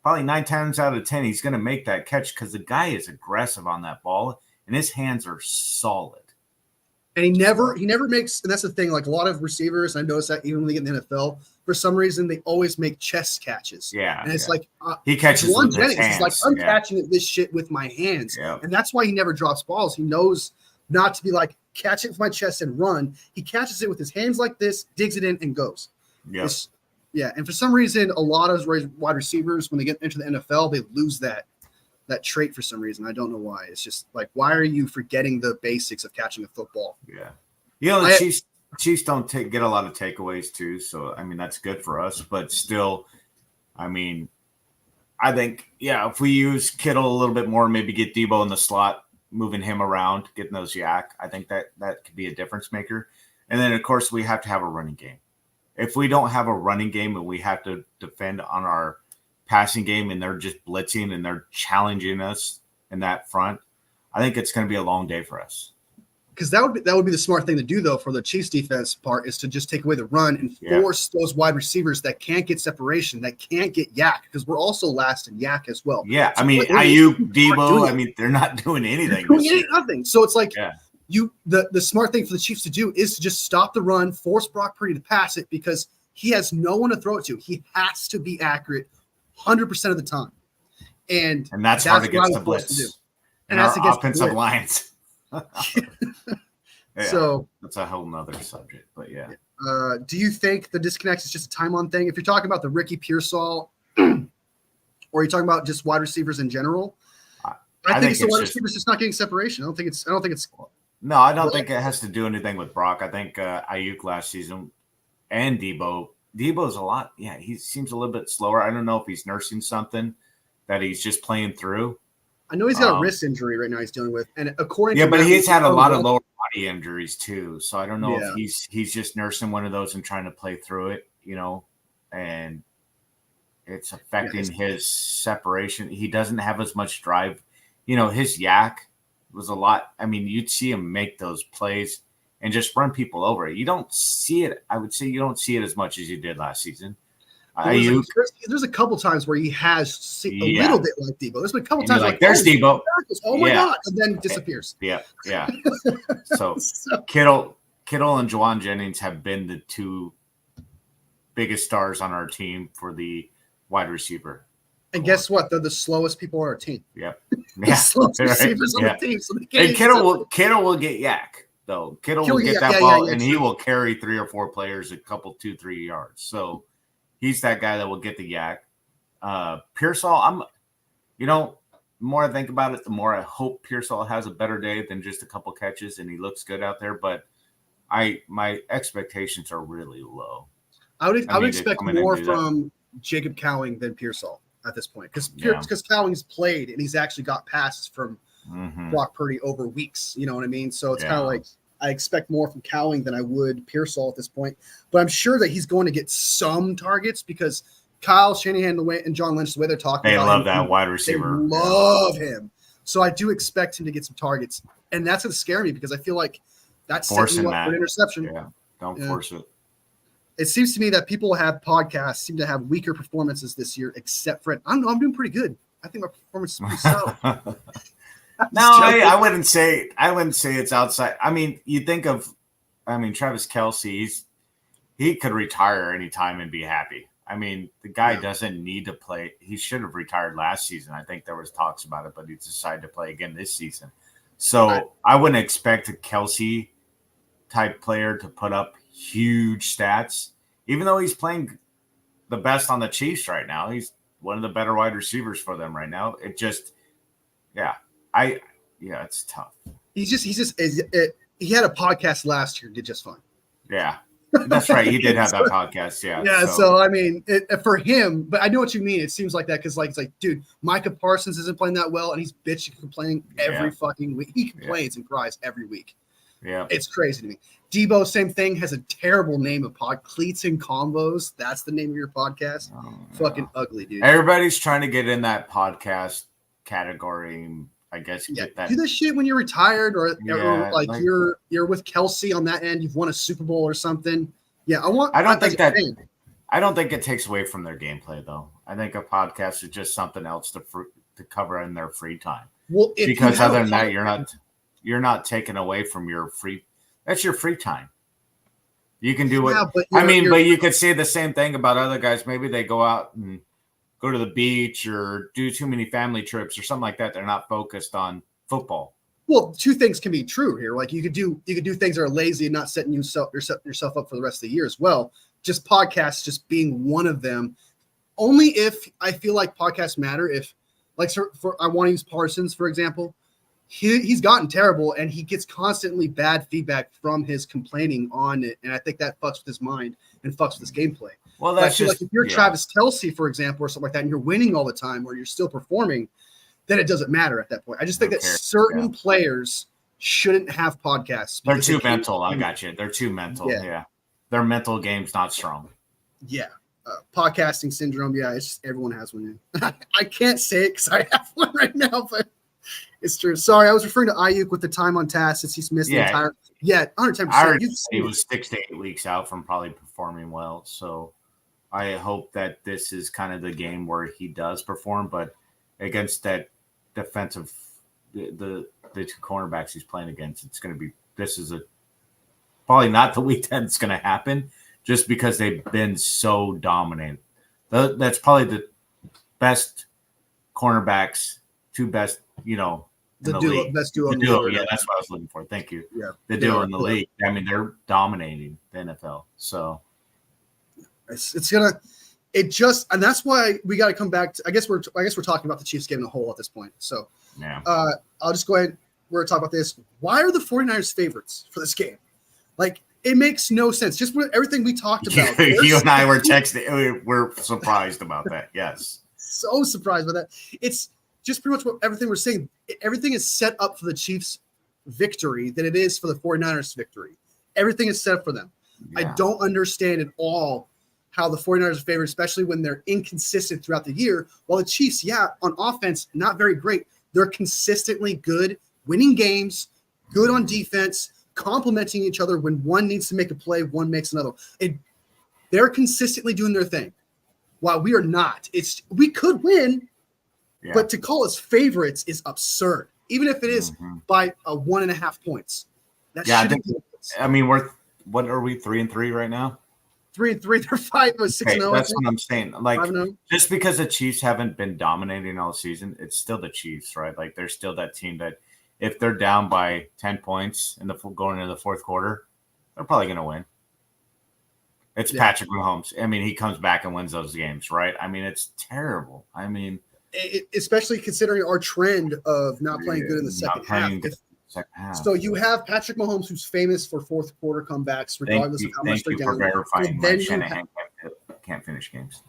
probably 9 times out of 10, he's going to make that catch because the guy is aggressive on that ball and his hands are solid. And he never makes, and that's the thing, like a lot of receivers, I noticed that even when they get in the NFL, for some reason, they always make chest catches. Yeah. And it's like, he catches with his hands. He's like, I'm catching this shit with my hands. Yeah. And that's why he never drops balls. He knows not to be like, catch it with my chest and run. He catches it with his hands like this, digs it in, and goes. Yes. Yeah. And for some reason, a lot of wide receivers, when they get into the NFL, they lose that trait for some reason. I don't know why. It's just like, why are you forgetting the basics of catching a football? Yeah. You know, the Chiefs don't get a lot of takeaways too. So, I mean, that's good for us. But still, I mean, I think, if we use Kittle a little bit more, maybe get Debo in the slot, moving him around, getting those yak, I think that could be a difference maker. And then, of course, we have to have a running game. If we don't have a running game and we have to defend on our passing game and they're just blitzing and they're challenging us in that front, I think it's going to be a long day for us. Because that would be the smart thing to do, though, for the Chiefs defense part, is to just take away the run and force those wide receivers that can't get separation, that can't get yak, because we're also last in yak as well. Yeah, so I mean, Ayuk, Debo, I mean, they're not doing anything. Nothing. So it's like the smart thing for the Chiefs to do is to just stop the run, force Brock Purdy to pass it, because he has no one to throw it to. He has to be accurate 100% of the time. And that's hard against the blitz. And that's against offensive lines. So that's a whole nother subject, but do you think the disconnect is just a time-on thing? If you're talking about the Ricky Pearsall, or you're talking about just wide receivers in general, I think it's the wide receivers just not getting separation. I don't think it's. No, I don't think it has to do anything with Brock. I think Ayuk last season and Debo's a lot. Yeah, he seems a little bit slower. I don't know if he's nursing something that he's just playing through. I know he's got a wrist injury right now he's dealing with. And according to but he's had a lot of lower body injuries too. So I don't know if he's just nursing one of those and trying to play through it, and it's affecting his separation. He doesn't have as much drive. His yak was a lot. I mean, you'd see him make those plays and just run people over. You don't see it. I would say you don't see it as much as you did last season. There's a couple times where he has a little bit like Debo. There's been a couple times like there's Debo. Oh my God. And then disappears. Yeah. So Kittle and Juwan Jennings have been the two biggest stars on our team for the wide receiver. And guess what? They're the slowest people on our team. Yep. The slowest receivers on the team. So and Kittle will get yak. though. Kittle will get that ball, and he will carry 3 or 4 players a couple 2-3 yards. So he's that guy that will get the yak. Pearsall, the more I think about it, the more I hope Pearsall has a better day than just a couple catches and he looks good out there. But my expectations are really low. I would expect more from Jacob Cowing than Pearsall at this point, because Cowing's played and he's actually got passes from Brock Purdy over weeks. You know what I mean? So it's kind of like I expect more from Cowing than I would Pearsall at this point. But I'm sure that he's going to get some targets because Kyle Shanahan and John Lynch, the way they're talking, they love that wide receiver. They love him. So I do expect him to get some targets, and that's going to scare me because I feel like that's setting you up for an interception. Yeah, don't force it. It seems to me that people have podcasts seem to have weaker performances this year, except Fred. I'm doing pretty good. I think my performance is pretty solid. No, I wouldn't say it's outside. I mean, you think of, Travis Kelce, he could retire anytime and be happy. I mean, the guy doesn't need to play. He should have retired last season. I think there was talks about it, but he decided to play again this season. So I wouldn't expect a Kelce type player to put up huge stats, even though he's playing the best on the Chiefs right now. He's one of the better wide receivers for them right now. It just, it's tough. He had a podcast last year, did just fine. Yeah. That's right. He did have that podcast. Yeah. Yeah. So I mean, for him, but I know what you mean. It seems like that because, it's like, dude, Micah Parsons isn't playing that well, and he's bitching, complaining every fucking week. He complains and cries every week. Yeah, it's crazy to me. Debo, same thing, has a terrible name of Cleats and Combos. That's the name of your podcast. Fucking ugly, dude. Everybody's trying to get in that podcast category. I guess do this shit when you're retired or you're with Kelce on that end. You've won a Super Bowl or something. Yeah, I don't think it takes away from their gameplay though. I think a podcast is just something else to cover in their free time. Well, because other than that, you're not taking away from that's your free time. You can do it. But you could say the same thing about other guys. Maybe they go out and go to the beach or do too many family trips or something like that. They're not focused on football. Well, two things can be true here. Like you could do things that are lazy and not setting yourself up for the rest of the year as well. Just podcasts just being one of them. Only if I feel like podcasts matter. If I want to use Parsons, for example, he's gotten terrible and he gets constantly bad feedback from his complaining on it. And I think that fucks with his mind and fucks with his gameplay. Well, that's just like if you're Travis Kelce, for example, or something like that, and you're winning all the time or you're still performing, then it doesn't matter at that point. I just think that certain players shouldn't have podcasts. They're too mental. I got you. They're too mental. Yeah. Their mental game's not strong. Yeah. Podcasting syndrome. Yeah. It's just everyone has one. I can't say it because I have one right now, but it's true. Sorry. I was referring to Ayuk with the time on task since he's missed the entire. Yeah. 110%. He was 6 to 8 weeks out from probably performing well. So I hope that this is kind of the game where he does perform, but against that defensive, the two cornerbacks he's playing against, this is probably not the week that it's going to happen just because they've been so dominant. That's probably the best cornerbacks, two best, in the league. Best duo. Yeah, that's what I was looking for. Thank you. Yeah. The duo in the league. I mean, they're dominating the NFL. So and that's why we got to come back to, I guess we're talking about the Chiefs game in a whole at this point. So I'll just go ahead. We're going to talk about this. Why are the 49ers favorites for this game? Like, it makes no sense. Just with everything we talked about. You and I were texting. We're surprised about that. Yes. So surprised by that. It's just pretty much what everything we're saying. Everything is set up for the Chiefs victory than it is for the 49ers victory. Everything is set up for them. Yeah. I don't understand at all how the 49ers are favored, especially when they're inconsistent throughout the year. While the Chiefs, on offense, not very great. They're consistently good, winning games, good on defense, complementing each other. When one needs to make a play, one makes another. They're consistently doing their thing, while we are not. We could win, but to call us favorites is absurd, even if it is by 1.5 points. What are we, 3-3 right now? 3-3. They're 6-0. That's what I'm saying. Like, just because the Chiefs haven't been dominating all season, it's still the Chiefs, right? Like, they're still that team that if they're down by 10 points going into the fourth quarter, they're probably going to win. It's Patrick Mahomes. I mean, he comes back and wins those games, right? I mean, it's terrible. I mean, especially considering our trend of not playing good in the second half. So you have Patrick Mahomes, who's famous for fourth quarter comebacks, regardless of how much they're down. Thank you for verifying that Shanahan can't finish games.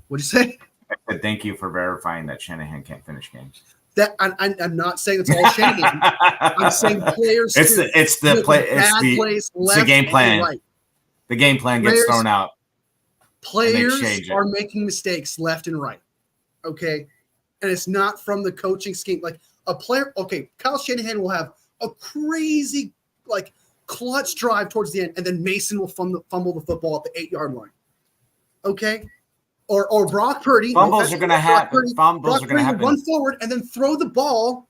What'd you say? I said thank you for verifying that Shanahan can't finish games. That I'm not saying it's all Shanahan. I'm saying players. It's the game plan. Right. The game plan gets thrown out. Players are making mistakes left and right. Okay. And it's not from the coaching scheme. Like a player, okay, Kyle Shanahan will have a crazy, like, clutch drive towards the end, and then Mason will fumble the football at the 8-yard line. Okay. Or Brock Purdy. Fumbles are going to happen. Fumbles are going to happen. Run forward and then throw the ball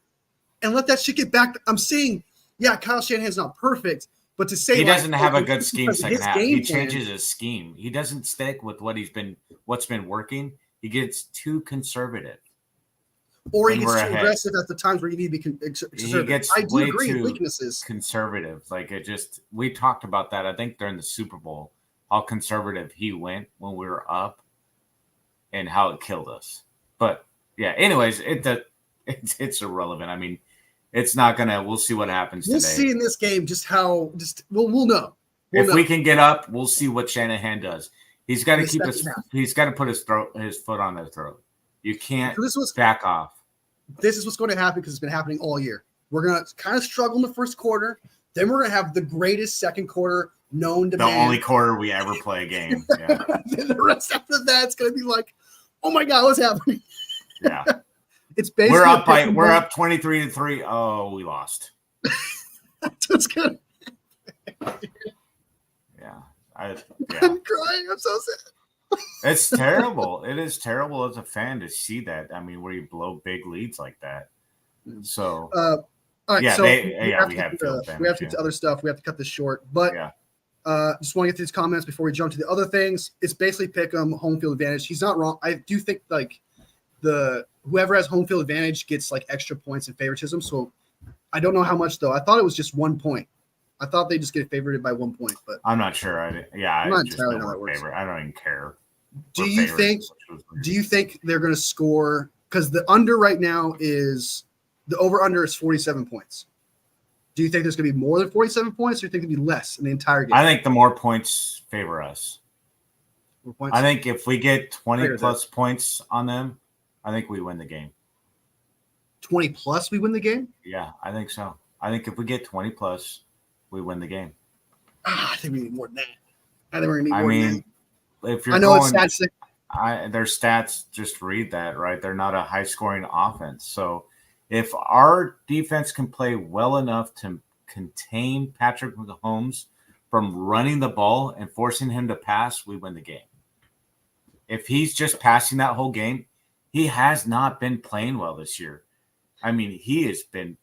and let that shit get back. I'm saying, yeah, Kyle Shanahan's not perfect. But to say he doesn't have a good scheme second half. He changes his scheme. He doesn't stick with what's been working. He gets too conservative. Or he gets too aggressive at the times where you need to be conservative. He gets way too conservative. Like we talked about that, I think, during the Super Bowl, how conservative he went when we were up and how it killed us. But yeah, anyways, it's irrelevant. I mean, it's not gonna. We'll see what happens today. We'll see in this game we'll know. We can get up, we'll see what Shanahan does. He's got to keep he's got to put his foot on their throat. You can't back off. This is what's going to happen because it's been happening all year. We're gonna kind of struggle in the first quarter. Then we're gonna have the greatest second quarter known to man. The only quarter we ever play a game. Yeah. Then the rest after that, it's gonna be like, oh my God, what's happening? Yeah. It's basically we're up 23-3. Oh, we lost. That's what's good. Yeah. I'm crying. I'm so sad. It's terrible. It is terrible as a fan to see that. I mean, where you blow big leads like that. So all right, yeah, so we have to get to other stuff. We have to cut this short. But just want to get to these comments before we jump to the other things. It's basically pick 'em, home field advantage. He's not wrong. I do think like whoever has home field advantage gets like extra points and favoritism. So I don't know how much though. I thought it was just 1 point. I thought they just get favorited by 1 point, but I'm not sure. I'm not entirely know how that works. I don't even care. Do you think they're going to score? Because the under right now is the over under is 47 points. Do you think there's going to be more than 47 points, or do you think it'll be less in the entire game? I think the more points favor us. I think if we get 20 plus points on them, I think we win the game. 20 plus, we win the game? Yeah, I think so. I think if we get 20 plus, we win the game. I think we need more than that. I think we're going to need more than that. If you're it's stats. Their stats just read that, right? They're not a high-scoring offense. So if our defense can play well enough to contain Patrick Mahomes from running the ball and forcing him to pass, we win the game. If he's just passing that whole game, he has not been playing well this year. I mean, he's been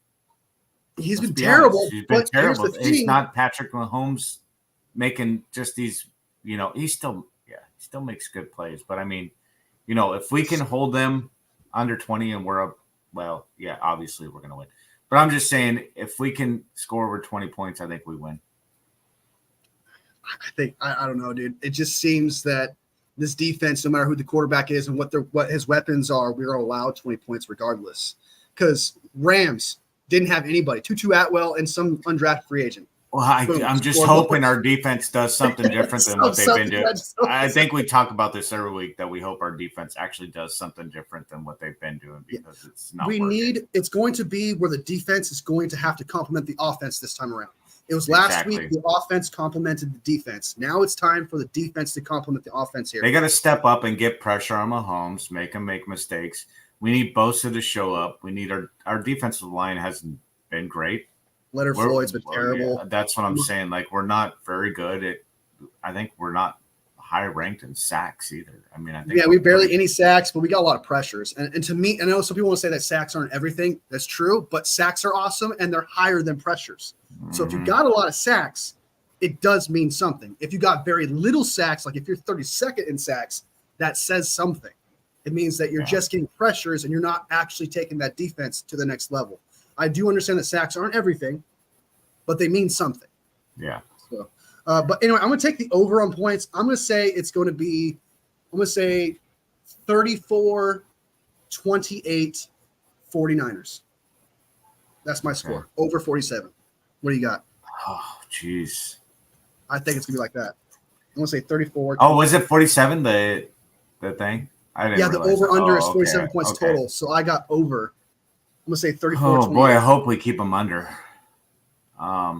terrible. He's been terrible. He's not Patrick Mahomes making just these, he still makes good plays. But I mean, if we can hold them under 20 and we're up, well, yeah, obviously we're going to win. But I'm just saying, if we can score over 20 points, I think we win. I don't know, dude. It just seems that this defense, no matter who the quarterback is and what his weapons are, we're allowed 20 points regardless. Because Rams didn't have anybody. Tutu Atwell and some undrafted free agent. Well, I'm just hoping our defense does something different than what they've been doing. I think we talk about this every week that we hope our defense actually does something different than what they've been doing because it's not working. It's going to be where the defense is going to have to complement the offense this time around. It was last week the offense complemented the defense. Now it's time for the defense to complement the offense here. They got to step up and get pressure on Mahomes, make him make mistakes. We need Bosa to show up. We need our defensive line hasn't been great. Leonard Floyd's been terrible. Yeah, that's what I'm saying. Like, we're not very good I think we're not high ranked in sacks either. I mean, we barely any sacks, but we got a lot of pressures. And to me, I know some people want to say that sacks aren't everything. That's true, but sacks are awesome and they're higher than pressures. Mm-hmm. So if you got a lot of sacks, it does mean something. If you got very little sacks, like if you're 32nd in sacks, that says something. It means that you're just getting pressures and you're not actually taking that defense to the next level. I do understand that sacks aren't everything, but they mean something. Yeah. So, but anyway, I'm going to take the over on points. I'm going to say it's going to be, 34-28 49ers. That's my score. Over 47. What do you got? Oh, jeez. I think it's going to be like that. I'm going to say 34. Oh, was it 47, the thing? I didn't the realize over-under is 47 points okay. total, so I got over. I'm going to say 34. Oh, boy, I hope we keep them under.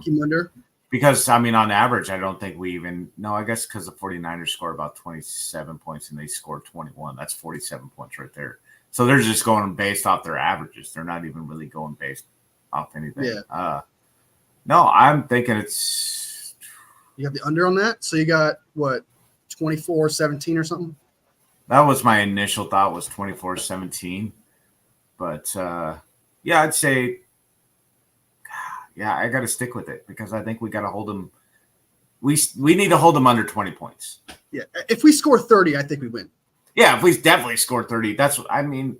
Keep them under? Because, I mean, on average, I don't think we even – no, I guess because the 49ers scored about 27 points and they scored 21. That's 47 points right there. So they're just going based off their averages. They're not even really going based off anything. Yeah. No, I'm thinking it's – You got the under on that? So you got, what, 24-17 or something? That was my initial thought, was 24-17. But, yeah, I'd say – yeah, I got to stick with it because I think we got to hold them. We need to hold them under 20 points. Yeah, if we score 30, I think we win. Yeah, if we definitely score 30, that's what I mean.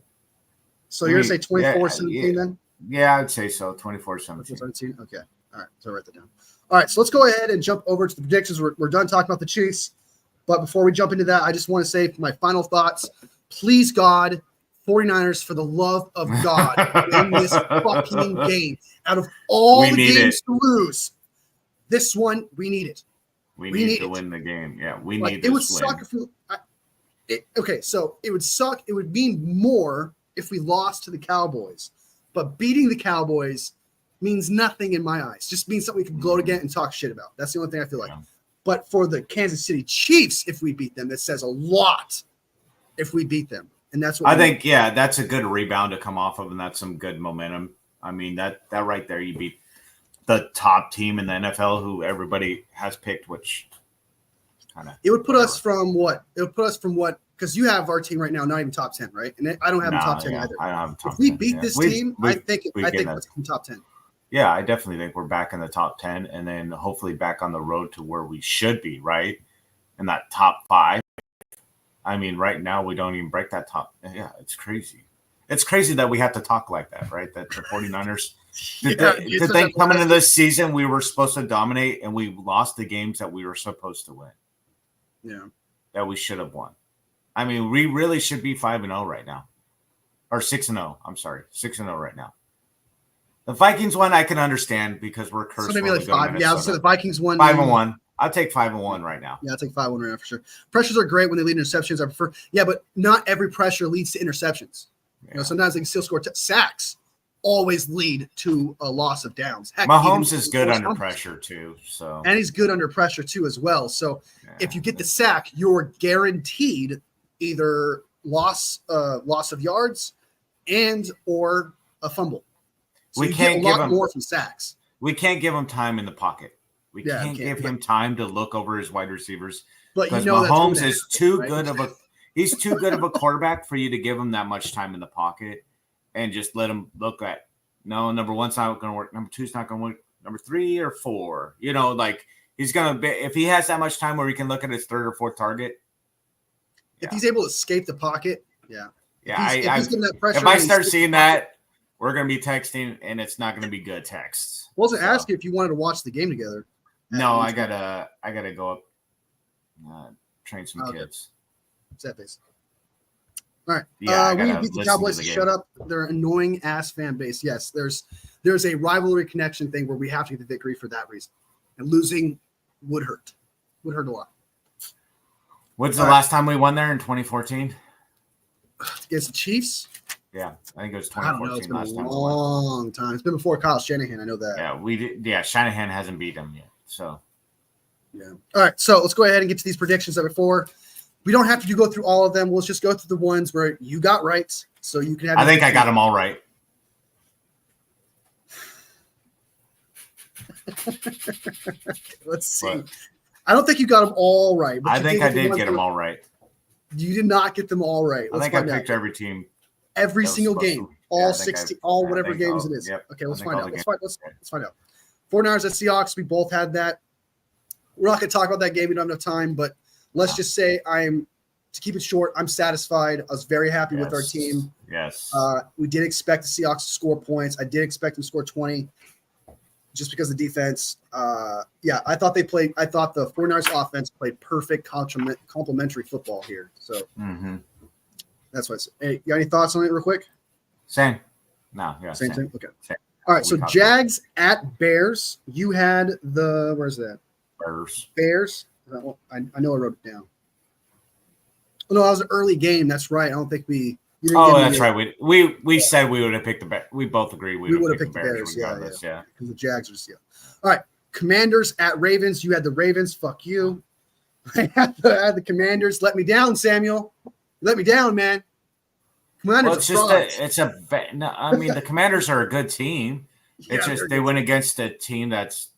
So you're going to say 24-17 then? Yeah, I'd say so. 24-17. Okay. All right. So I'll write that down. All right. So let's go ahead and jump over to the predictions. We're done talking about the Chiefs. But before we jump into that, I just want to say my final thoughts. Please, God, 49ers, for the love of God, win this fucking game. Out of all the games to lose, this one, we need it. We need to win the game. Yeah, we need this win. It would suck if so it would suck. It would mean more if we lost to the Cowboys. But beating the Cowboys means nothing in my eyes. Just means something we can gloat again and talk shit about. That's the only thing I feel like. Yeah. But for the Kansas City Chiefs, if we beat them, that says a lot if we beat them. And that's what I think, yeah, that's a good rebound to come off of, and that's some good momentum. I mean, that right there, you beat the top team in the NFL who everybody has picked, which kind of – It would put us from what? It would put us from what – because you have our team right now, not even top 10, right? And I don't have them top 10 either. I don't have top 10. If we beat this team, I think it's in top 10. Yeah, I definitely think we're back in the top 10 and then hopefully back on the road to where we should be, right? In that top 5. I mean, right now we don't even break that top. Yeah, it's crazy. It's crazy that we have to talk like that, right? That the 49ers, did they come into this season, we were supposed to dominate and we lost the games that we were supposed to win. Yeah. That we should have won. I mean, we really should be 5-0 right now. Or 6-0. I'm sorry. 6-0 right now. The Vikings one I can understand because we're cursed. So maybe like 5. Yeah, so the Vikings one. 5-1. I'll take 5-1 right now. Yeah, I'll take 5-1 right now for sure. Pressures are great when they lead interceptions. I prefer. Yeah, but not every pressure leads to interceptions. Yeah. You know, sometimes they can still score sacks. Always lead to a loss of downs. Heck, Mahomes is good under pressure too. So and he's good under pressure too as well. So if you get the sack, you're guaranteed either loss of yards and or a fumble. So we can't get a lot more from sacks. We can't give him time in the pocket. We can't give him time to look over his wide receivers. But because Mahomes is too good of a he's too good of a quarterback for you to give him that much time in the pocket and just let him look at number one's not going to work, number two's not going to work, number 3 or 4. You know, like he's going to be if he has that much time where he can look at his 3rd or 4th target. If he's able to escape the pocket, yeah. If I start seeing that, we're going to be texting, and it's not going to be good texts. I wasn't asking if you wanted to watch the game together. No, I gotta go up, train some kids. What's that base? All right. Yeah, we beat the Cowboys to shut up. They're an annoying ass fan base. Yes, there's a rivalry connection thing where we have to get the victory for that reason, and losing would hurt. Would hurt a lot. What's the last time we won there in 2014? Against the Chiefs? Yeah, I think it was 2014. I don't know. It's been a long time. It's been before Kyle Shanahan. I know that. Yeah, we did. Yeah, Shanahan hasn't beat him yet. So, yeah. All right. So let's go ahead and get to these predictions that before. We don't have to go through all of them. Let's just go through the ones where you got right, so you can have. I think I got them all right. Let's see. But I don't think you got them all right. But I think I did get them all right. You did not get them all right. I think I picked every team. Every single game. All 16, all whatever games it is. Yep. Okay, let's find out. Let's find out. 49ers at Seahawks, we both had that. We're not going to talk about that game. We don't have enough time, but let's just say I'm to keep it short, I'm satisfied. I was very happy with our team. Yes. We did expect the Seahawks to score points. I did expect them to score 20 just because of the defense. I thought the 49ers offense played perfect complementary football here. So that's what I said. Hey, you got any thoughts on it real quick? Same. No, yeah. Same thing? Okay. Same. All right, so Jags at Bears. You had where's that? Bears. I know I wrote it down. Oh, no, that was an early game. That's right. I don't think we. That's right. We said we would have picked the Bears. We both agree we would have picked the Bears. Yeah. Because the Jags are just All right, Commanders at Ravens. You had the Ravens. Fuck you. I had the Commanders. Let me down, Samuel. Let me down, man. Commanders the Commanders are a good team. It's just they went against a team that's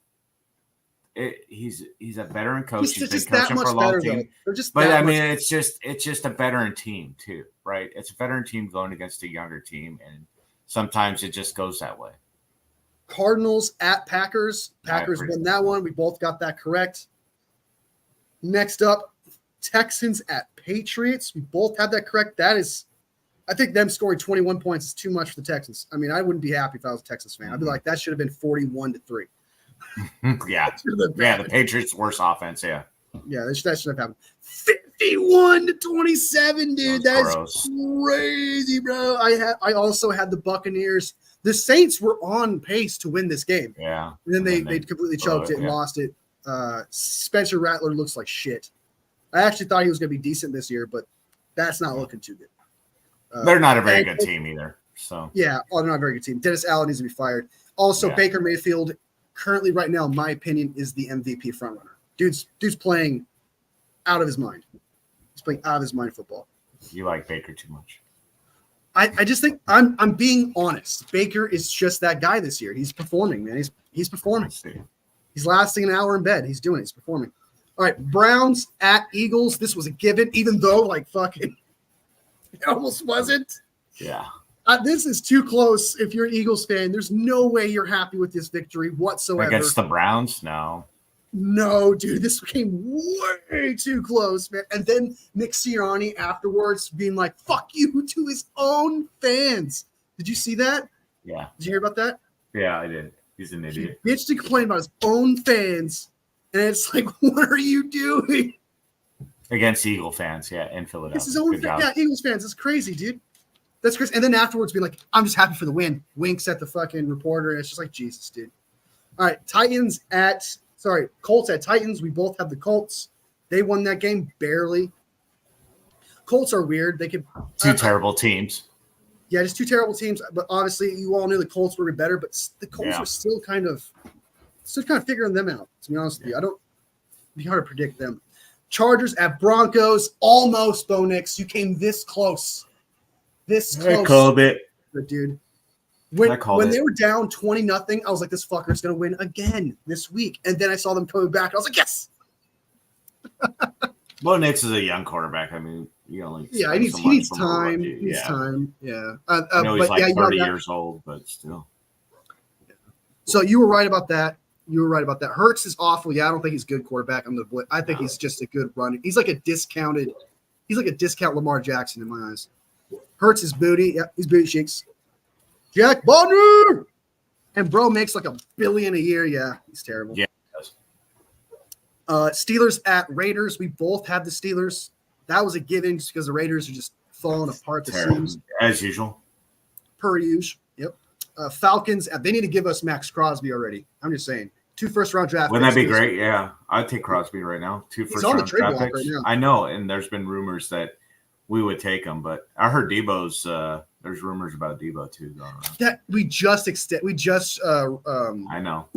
he's a veteran coach. He's been coaching for a long time. It's just a veteran team too, right? It's a veteran team going against a younger team, and sometimes it just goes that way. Cardinals at Packers. Packers won that one. We both got that correct. Next up, Texans at Patriots. We both had that correct. I think them scoring 21 points is too much for the Texans. I mean, I wouldn't be happy if I was a Texans fan. I'd be like, that should have been 41-3. The Patriots' worst offense. Yeah, that should have happened. 51-27, dude. That's crazy, bro. I also had the Buccaneers. The Saints were on pace to win this game. Yeah, and then they completely choked it and lost it. Spencer Rattler looks like shit. I actually thought he was going to be decent this year, but that's not looking too good. They're not a very good team either. So they're not a very good team. Dennis Allen needs to be fired. Also, Baker Mayfield, currently right now, in my opinion, is the MVP frontrunner. Dude's playing out of his mind. He's playing out of his mind football. You like Baker too much. I just think I'm being honest. Baker is just that guy this year. He's performing, man. He's performing. He's lasting an hour in bed. He's doing it. He's performing. All right, Browns at Eagles. This was a given, even though fucking it almost wasn't. Yeah. This is too close. If you're an Eagles fan, there's no way you're happy with this victory whatsoever. Against the Browns? No, dude, this came way too close, man. And then Nick Sirianni afterwards being like, fuck you to his own fans. Did you see that? Yeah. Did you hear about that? Yeah, I did. He's an idiot. He bitched and complained about his own fans. And it's like, what are you doing? Against Eagle fans, in Philadelphia. It's his own Eagles fans. It's crazy, dude. That's crazy. And then afterwards be like, I'm just happy for the win. Winks at the fucking reporter. And it's just like, Jesus, dude. All right, Colts at Titans. We both have the Colts. They won that game barely. Colts are weird. They could two terrible teams. Yeah, just two terrible teams. But obviously, you all knew the Colts were better. But the Colts are still kind of figuring them out. To be honest with you, it'd be hard to predict them. Chargers at Broncos. Almost, Bo Nix. You came this close. I called it, dude. When they were down 20-0, I was like, this fucker's going to win again this week. And then I saw them coming back. I was like, yes. Bo Nix is a young quarterback. I mean, he needs time. He needs time. Yeah. I know he's 30 years old, but still. So you were right about that. Hurts is awful. Yeah, I don't think he's a good quarterback. I think he's just a good runner. He's like a discount Lamar Jackson in my eyes. Hurts his booty. Yeah, he's booty cheeks. Jack Bonner. And bro makes like $1 billion a year. Yeah, he's terrible. Yeah, he does. Steelers at Raiders. We both have the Steelers. That was a given just because the Raiders are just falling apart. The seams. As usual. Per usual. Yep. Falcons. They need to give us Max Crosby already. I'm just saying. 2 first-round draft. Wouldn't that be great? Yeah, I'd take Crosby right now. 2 first-round draft picks. Right now. I know, and there's been rumors that we would take him, but I heard Debo's. There's rumors about Debo too going around. That we just I know.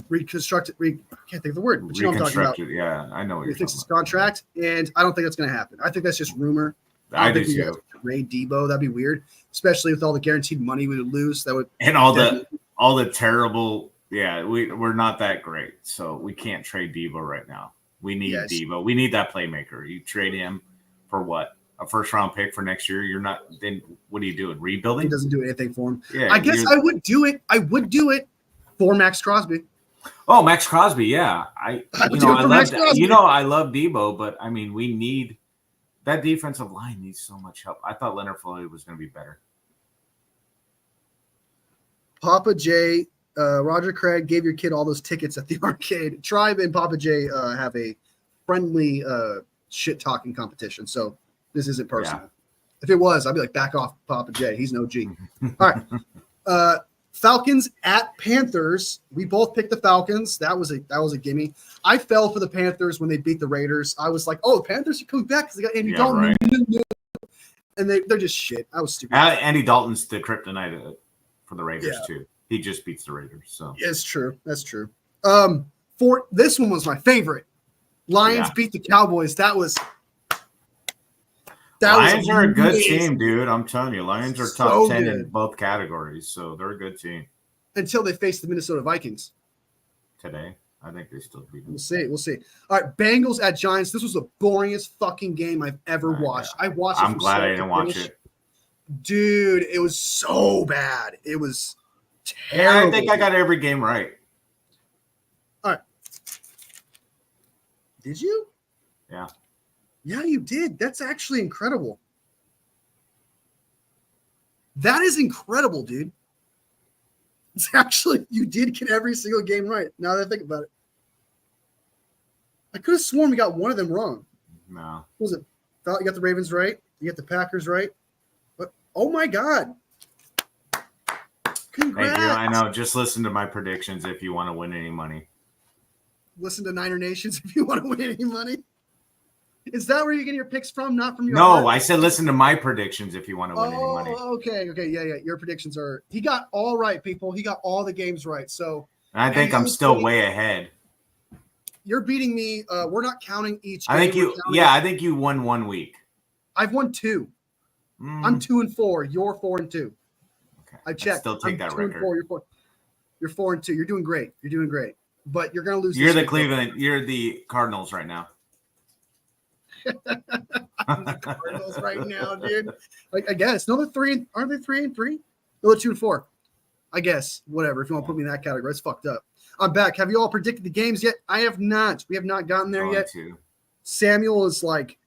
Reconstructed. I can't think of the word. But you know what I'm talking about. Yeah, I know what you're talking about. His contract, and I don't think that's going to happen. I think that's just rumor. I do too. Trade Debo, that'd be weird, especially with all the guaranteed money we would lose. That would and all the terrible. Yeah, we're not that great, so we can't trade Debo right now. We need Debo. We need that playmaker. You trade him for what? A first-round pick for next year? You're not. Then what are you doing? Rebuilding? He doesn't do anything for him. Yeah, I guess I would do it. I would do it for Max Crosby. Oh, Max Crosby, yeah. I love Debo, but I mean, we need that defensive line needs so much help. I thought Leonard Floyd was going to be better. Papa J, Roger Craig gave your kid all those tickets at the arcade. Tribe and Papa J have a friendly shit talking competition, so this isn't personal. Yeah. If it was, I'd be like, back off, Papa J. He's no G. All right. Falcons at Panthers. We both picked the Falcons. That was a gimme. I fell for the Panthers when they beat the Raiders. I was like, oh, the Panthers are coming back because they got Andy Dalton. Right. And they're just shit. I was stupid. Andy Dalton's the kryptonite for the Raiders, too. He just beats the Raiders. So it's true. That's true. For this one was my favorite. Lions beat the Cowboys. Lions are a good team, dude. I'm telling you, Lions are top 10 in both categories, so they're a good team. Until they face the Minnesota Vikings today, I think they still beat them. We'll see. All right, Bengals at Giants. This was the boringest fucking game I've ever watched. I watched. I'm glad I didn't watch it, dude. It was so bad. It was terrible. Yeah, I think I got every game right. All right. Did you? Yeah. Yeah, you did. That's actually incredible. That is incredible, dude. It's actually, you did get every single game right. Now that I think about it. I could have sworn we got one of them wrong. No. What was it? You got the Ravens right. You got the Packers right. But, oh my God. Congrats. Thank you. I know. Just listen to my predictions if you want to win any money. Listen to Niner Nations if you want to win any money. Is that where you're getting your picks from? Not from your No, I said listen to my predictions if you want to win any money. Okay. Yeah. Your predictions are – he got all right, people. He got all the games right. So and I think I'm still way ahead. You're beating me. We're not counting each game. I think you won 1 week. I've won 2. I'm 2-4. You're 4-2. Okay. I checked. Still take that record. 4. You're 4-2. You're doing great. But you're going to lose. You're the Cleveland. You're the Cardinals right now. I'm the Cardinals right now, dude. Like, I guess. No, they're 3. Aren't they 3-3? No, they're 2-4. I guess. Whatever. If you want to put me in that category, it's fucked up. I'm back. Have you all predicted the games yet? I have not. We have not gotten there yet. Samuel is like,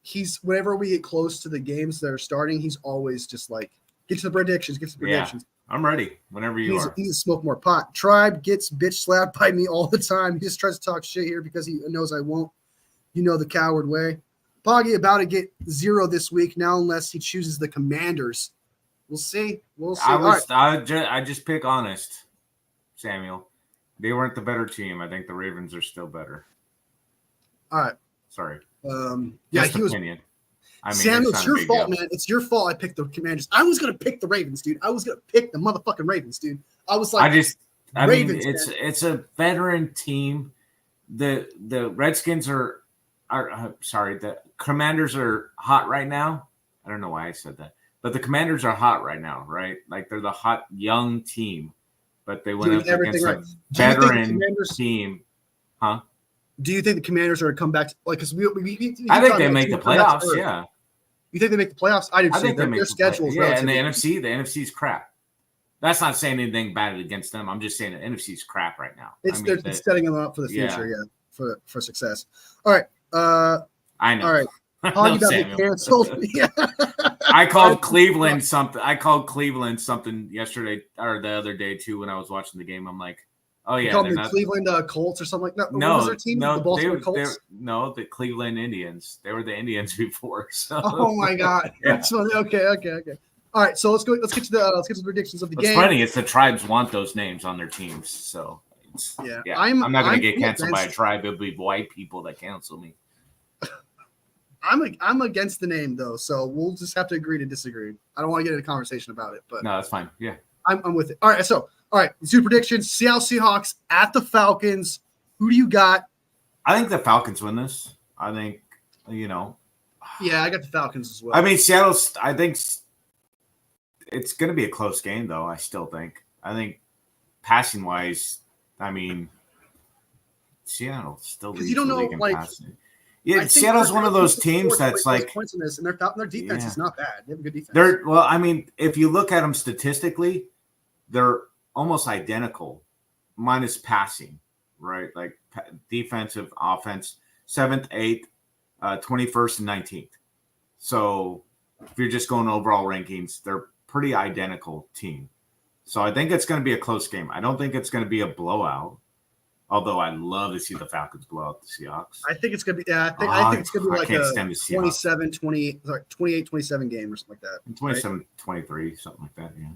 whenever we get close to the games that are starting, he's always just like, get to the predictions. Yeah, I'm ready whenever you are. He needs to smoke more pot. Tribe gets bitch slapped by me all the time. He just tries to talk shit here because he knows I won't. You know the coward way. Poggy about to get 0 this week now, unless he chooses the Commanders. We'll see. I just pick honest, Samuel. They weren't the better team. I think the Ravens are still better. All right. Sorry. He was. Opinion. Samuel, it's your fault, man. It's your fault. I picked the Commanders. I was gonna pick the Ravens, dude. I was gonna pick the motherfucking Ravens, dude. I was like, Ravens, it's a veteran team. The Redskins are the Commanders are hot right now. I don't know why I said that, but the Commanders are hot right now, right? Like they're the hot young team, but they went up against a veteran team, huh? Do you think the Commanders are going to come back? Because I think they make the playoffs. Yeah, you think they make the playoffs? I think their schedule is and the NFC is crap. That's not saying anything bad against them. I'm just saying the NFC is crap right now. It's setting them up for the future, for success. All right. I know. All right. Poggy about to canceled. Yeah. I called Cleveland something yesterday or the other day too when I was watching the game. I'm like, oh yeah, they're not Cleveland Colts or something like that. No, what was their team? No, the Baltimore Colts. The Cleveland Indians. They were the Indians before. So. Oh my God. Yeah. Okay. All right, so let's get to the predictions of the game. It's funny. It's the tribes want those names on their teams, so I'm not going to get canceled by a tribe. It'll be white people that cancel me. I'm against the name though, so we'll just have to agree to disagree. I don't want to get in a conversation about it, but no, that's fine. Yeah, I'm with it. All right, let's do predictions. Seattle Seahawks at the Falcons. Who do you got? I think the Falcons win this. I think Yeah, I got the Falcons as well. I mean, Seattle's. I think it's going to be a close game, though. I still think. I think passing wise, I mean, Seattle still leads the league in passing. Yeah, Seattle's one of those teams that's like points in this, and their defense is not bad. They have a good defense. I mean, if you look at them statistically, they're almost identical, minus passing, right? Like defensive, offense, 7th, 8th, 21st, and 19th. So if you're just going overall rankings, they're pretty identical team. So I think it's going to be a close game. I don't think it's going to be a blowout. Although I'd love to see the Falcons blow out the Seahawks. I think it's going to be I think it's going to be like a 28-27 game or something like that. 27-23, something like that, yeah.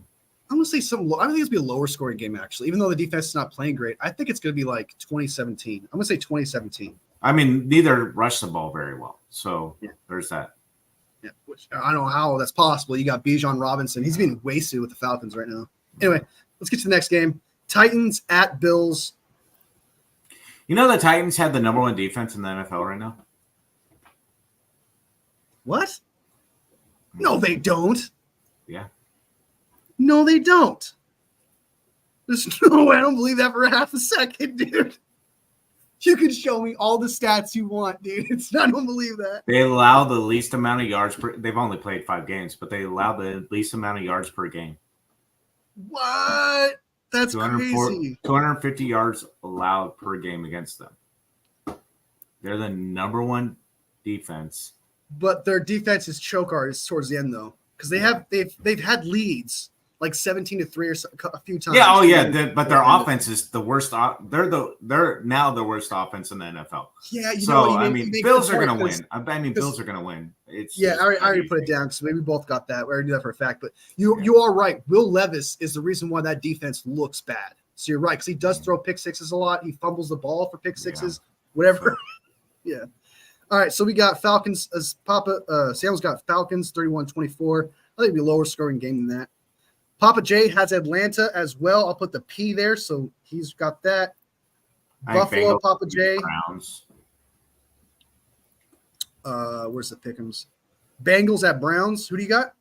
I'm going to say I think it's going to be a lower scoring game, actually. Even though the defense is not playing great, I think it's going to be like 2017. I'm going to say 2017. I mean, neither rush the ball very well. So there's that. Yeah, which I don't know how that's possible. You got Bijan Robinson. He's being wasted with the Falcons right now. Anyway, let's get to the next game. Titans at Bills. You know the Titans have the number one defense in the NFL right now? What? No, they don't. Yeah. No, they don't. There's no way. I don't believe that for half a second, dude. You can show me all the stats you want, dude. I don't believe that. They allow the least amount of yards per. They've only played 5 games, but they allow the least amount of yards per game. What? That's crazy. 250 yards allowed per game against them. They're the number one defense. But their defense is choke artists towards the end, though, because they've had leads like 17-3 or a few times. Yeah, oh yeah, but their offense is the worst. They're now the worst offense in the NFL. Yeah, I mean, Bills are going to win. I mean, Bills are going to win. I already put it down because maybe we both got that. We already knew that for a fact. But you are right. Will Levis is the reason why that defense looks bad. So you're right because he does throw pick sixes a lot. He fumbles the ball for pick sixes, whatever. Yeah. All right, so we got Falcons as Sam's got Falcons 31-24. I think it'd be a lower scoring game than that. Papa J has Atlanta as well. I'll put the P there, so he's got that. Buffalo, Papa J. Browns. Where's the pick'ems? Bengals at Browns. Who do you got?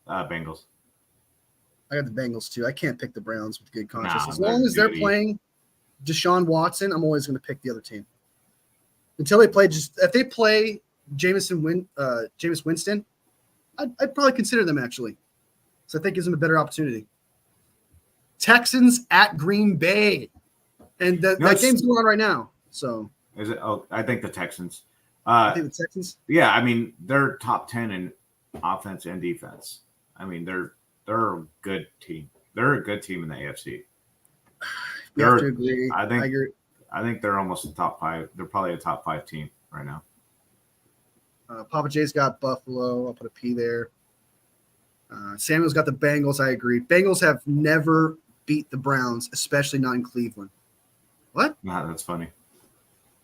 Bengals. I got the Bengals too. I can't pick the Browns with good conscience. As long as they're playing Deshaun Watson, I'm always going to pick the other team. Until they play, if they play Jameis Winston, I'd probably consider them actually. So I think gives them a better opportunity. Texans at Green Bay, and that game's going on right now. So is it? Oh, I think the Texans. I think the Texans. Yeah, I mean they're top 10 in offense and defense. I mean they're a good team. They're a good team in the AFC. You have to agree. I think they're almost a top 5. They're probably a top 5 team right now. Papa J's got Buffalo. I'll put a P there. Samuel's got the Bengals. I agree. Bengals have never beat the Browns, especially not in Cleveland. What? Nah, that's funny.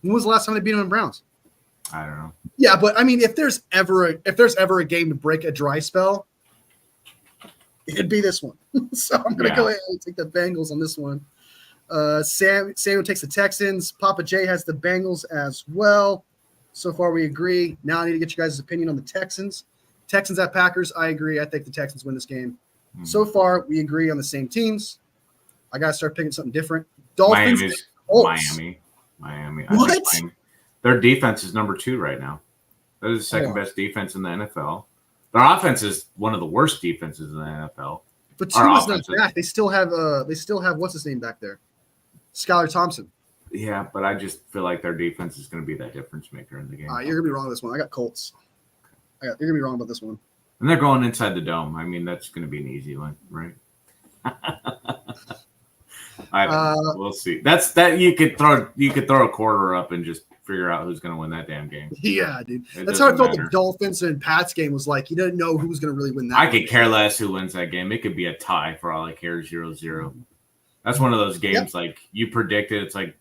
When was the last time they beat them in Browns? I don't know. Yeah, but I mean, if there's ever a game to break a dry spell, it'd be this one. So I'm gonna go ahead and take the Bengals on this one. Samuel takes the Texans. Papa J has the Bengals as well. So far, we agree. Now I need to get you guys' opinion on the Texans. Texans at Packers, I agree. I think the Texans win this game. Mm-hmm. So far, we agree on the same teams. I got to start picking something different. Dolphins. Miami. What? Their defense is number 2 right now. That is the second best defense in the NFL. Their offense is one of the worst defenses in the NFL. But 2 is not back. They still have what's his name back there? Skylar Thompson. Yeah, but I just feel like their defense is going to be that difference maker in the game. You're going to be wrong on this one. I got Colts. You're going to be wrong about this one. And they're going inside the dome. I mean, that's going to be an easy one, right? We'll see. You could throw a quarter up and just figure out who's going to win that damn game. Yeah, dude. That's how I felt the Dolphins and Pats game was like. You didn't know who was going to really win that. I could care less who wins that game. It could be a tie for all I care, 0-0. That's one of those games like you predict it. It's like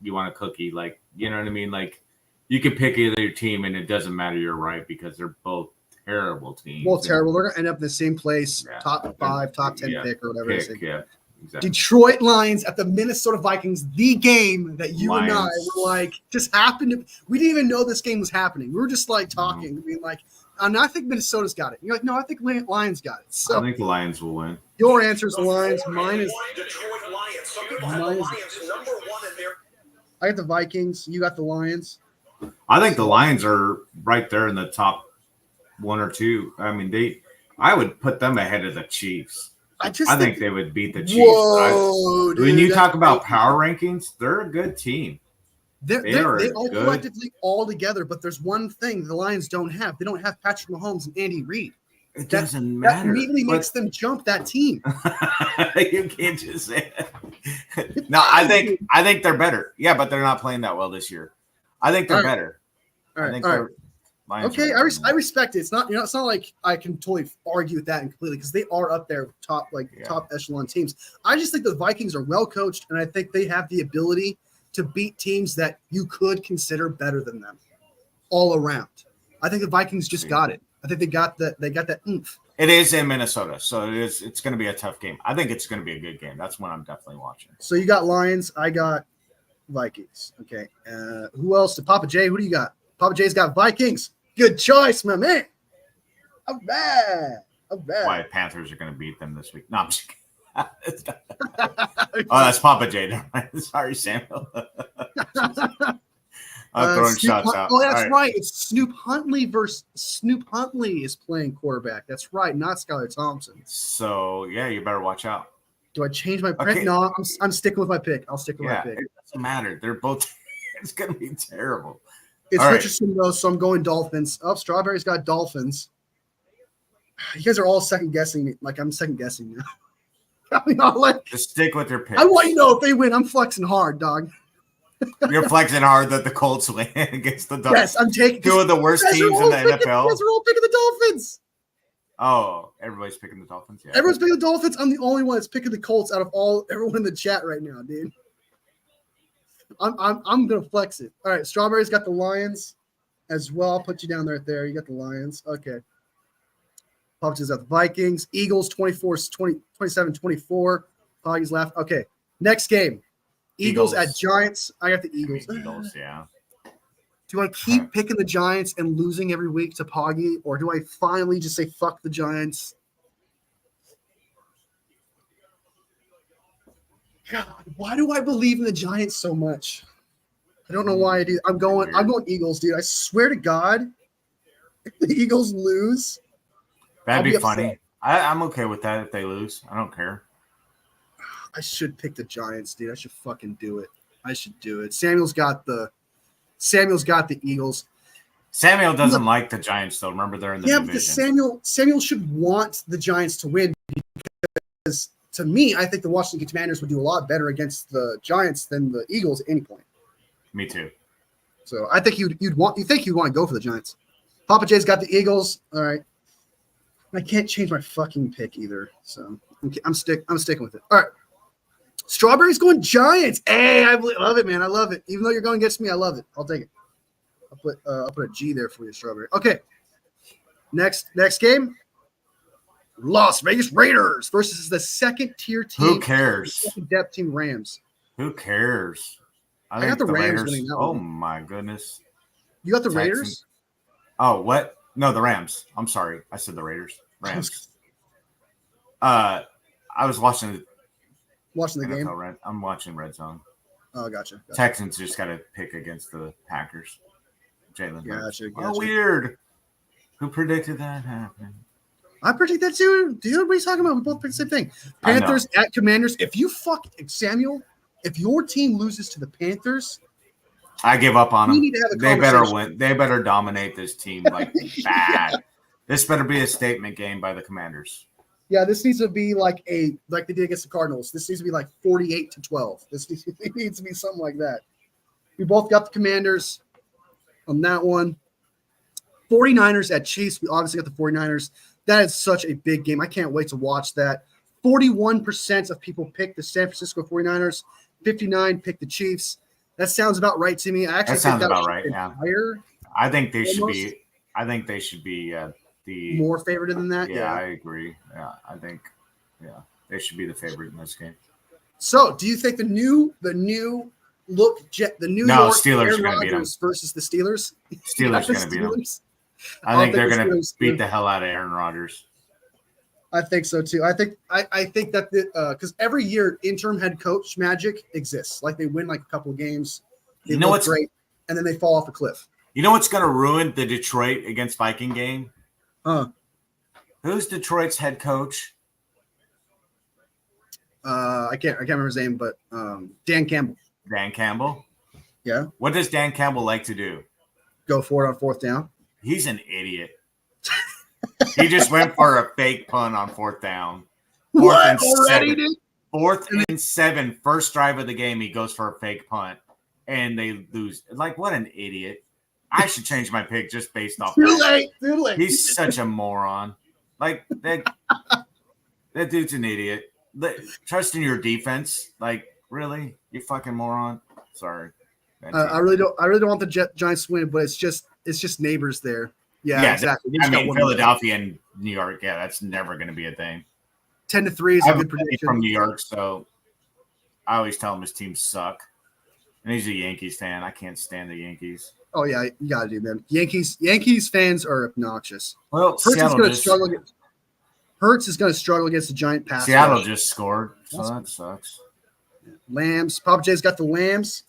you want a cookie. Like, you know what I mean? Like you can pick either your team and it doesn't matter. You're right because they're both terrible teams. Both terrible. They're going to end up in the same place, top 5, top 10 pick or whatever. Yeah, exactly. Detroit Lions at the Minnesota Vikings, the game that you and I were like, just happened to. We didn't even know this game was happening. We were just like talking, being like, I think Minnesota's got it. You're like, no, I think Lions got it. So I think the Lions will win. Your answer is the Lions. Mine is. I got the Vikings. You got the Lions. I think the Lions are right there in the top 1 or 2. I mean, I would put them ahead of the Chiefs. I think they would beat the Chiefs. Whoa, dude, when you talk about power rankings, they're a good team. They are all good. collectively all together, but there's one thing the Lions don't have. They don't have Patrick Mahomes and Andy Reid. It doesn't matter. That immediately makes them jump that team. You can't just say it. No, I think they're better. Yeah, but they're not playing that well this year. I think they're better. All right. Lions okay, I respect it. It's not it's not like I can totally argue with that completely because they are up there top echelon teams. I just think the Vikings are well coached, and I think they have the ability to beat teams that you could consider better than them all around. I think the Vikings just got it. I think they got that oomph. It is in Minnesota, so it's going to be a tough game. I think it's going to be a good game. That's one I'm definitely watching. So you got Lions, I got Vikings. Okay. Who else? Papa J, who do you got? Papa J's got Vikings. Good choice, my man. All right. Why Panthers are going to beat them this week? No, I'm just kidding. Oh, that's Papa J. Sorry, Samuel. I'm throwing shots out. Oh, that's right. It's Snoop Huntley versus Snoop Huntley is playing quarterback. That's right, not Skylar Thompson. So, yeah, you better watch out. Do I change my pick? Okay. No, I'm sticking with my pick. I'll stick with my pick. It doesn't matter. They're both – it's going to be terrible. It's Richardson, though, so I'm going Dolphins. Oh, Strawberry's got Dolphins. You guys are all second-guessing me. Like, I'm second-guessing now. Just stick with your pick. I want you to know if they win, I'm flexing hard, dog. You're flexing hard that the Colts win against the Dolphins. Yes, I'm taking two of the worst teams in the NFL. You guys are all picking the Dolphins. Oh, everybody's picking the Dolphins? Yeah. Everyone's picking the Dolphins. I'm the only one that's picking the Colts out of everyone in the chat right now, dude. I'm gonna flex it. All right, Strawberry's got the Lions as well. I'll put you down right there. You got the Lions. Okay. Poggy's got the Vikings. Eagles 27-24. Poggy's left. Okay. Next game. Eagles at Giants. I got the Eagles. Eagles, yeah. Do I keep picking the Giants and losing every week to Poggy, or do I finally just say fuck the Giants? God, why do I believe in the Giants so much? I don't know why I do. I'm going Eagles, dude. I swear to God, if the Eagles lose, that'd be funny. I'm okay with that if they lose. I don't care. I should pick the Giants, dude. I should fucking do it. I should do it. Samuel's got the Eagles. Samuel doesn't like the Giants, though. Remember, they're in the division. But Samuel should want the Giants to win because, to me, I think the Washington Commanders would do a lot better against the Giants than the Eagles at any point. Me too. So I think you'd want to go for the Giants. Papa J's got the Eagles. All right. I can't change my fucking pick either. So I'm sticking with it. All right. Strawberry's going Giants. Hey, I love it, man. I love it. Even though you're going against me, I love it. I'll take it. I'll put a G there for you, Strawberry. Okay. Next game. Las Vegas Raiders versus the second-tier team. Who cares? Second-depth team Rams. Who cares? I got the Rams winning that one. Oh, my goodness. You got the Raiders? Oh, what? No, the Rams. I'm sorry. I said the Raiders. Rams. I was watching the game. I'm watching Red Zone. Oh, gotcha. Texans just got to pick against the Packers. Jalen. Gotcha. Oh, weird. Who predicted that happening? I predict that too. Dude, what are you talking about? We both picked the same thing. Panthers at Commanders. If you Samuel, if your team loses to the Panthers, I give up on them. They better win. They better dominate this team like bad. This better be a statement game by the Commanders. Yeah, this needs to be like they did against the Cardinals. This needs to be like 48-12. This needs to be something like that. We both got the Commanders on that one. 49ers at Chiefs. We obviously got the 49ers. That is such a big game. I can't wait to watch that. 41% of people picked the San Francisco 49ers. 59% picked the Chiefs. That sounds about right to me. I actually think that about right. Yeah. Higher. I think they should be. I think they should be the more favored than that. Yeah, I agree. Yeah, I think. Yeah, they should be the favorite in this game. So, do you think the new York Steelers Aaron Rodgers versus the Steelers? Steelers going to beat them. I think they're going to beat the hell out of Aaron Rodgers. I think so too. I think that because every year interim head coach magic exists. Like they win like a couple of games, they look great, and then they fall off a cliff. You know what's going to ruin the Detroit against Viking game? Who's Detroit's head coach? I can't remember his name, but Dan Campbell. Dan Campbell. Yeah. What does Dan Campbell like to do? Go for it on fourth down. He's an idiot. He just went for a fake punt on fourth down. What already, dude? Fourth and 7, first drive of the game, he goes for a fake punt, and they lose. Like, what an idiot. I should change my pick just based off Too late. He's such a moron. Like, that dude's an idiot. Trust in your defense. Like, really? You fucking moron? Sorry. I really don't want the Giants to win, but it's just neighbors there. Yeah, exactly. I mean, Philadelphia and New York, that's never going to be a thing. 10-3 is a good prediction. From New York, so I always tell him his teams suck. And he's a Yankees fan. I can't stand the Yankees. Oh, yeah, you got to do, man. Yankees fans are obnoxious. Well, Hurts is going to struggle against the Giant pass. Seattle just scored, so that sucks. Lambs. Papa J's got the Lambs.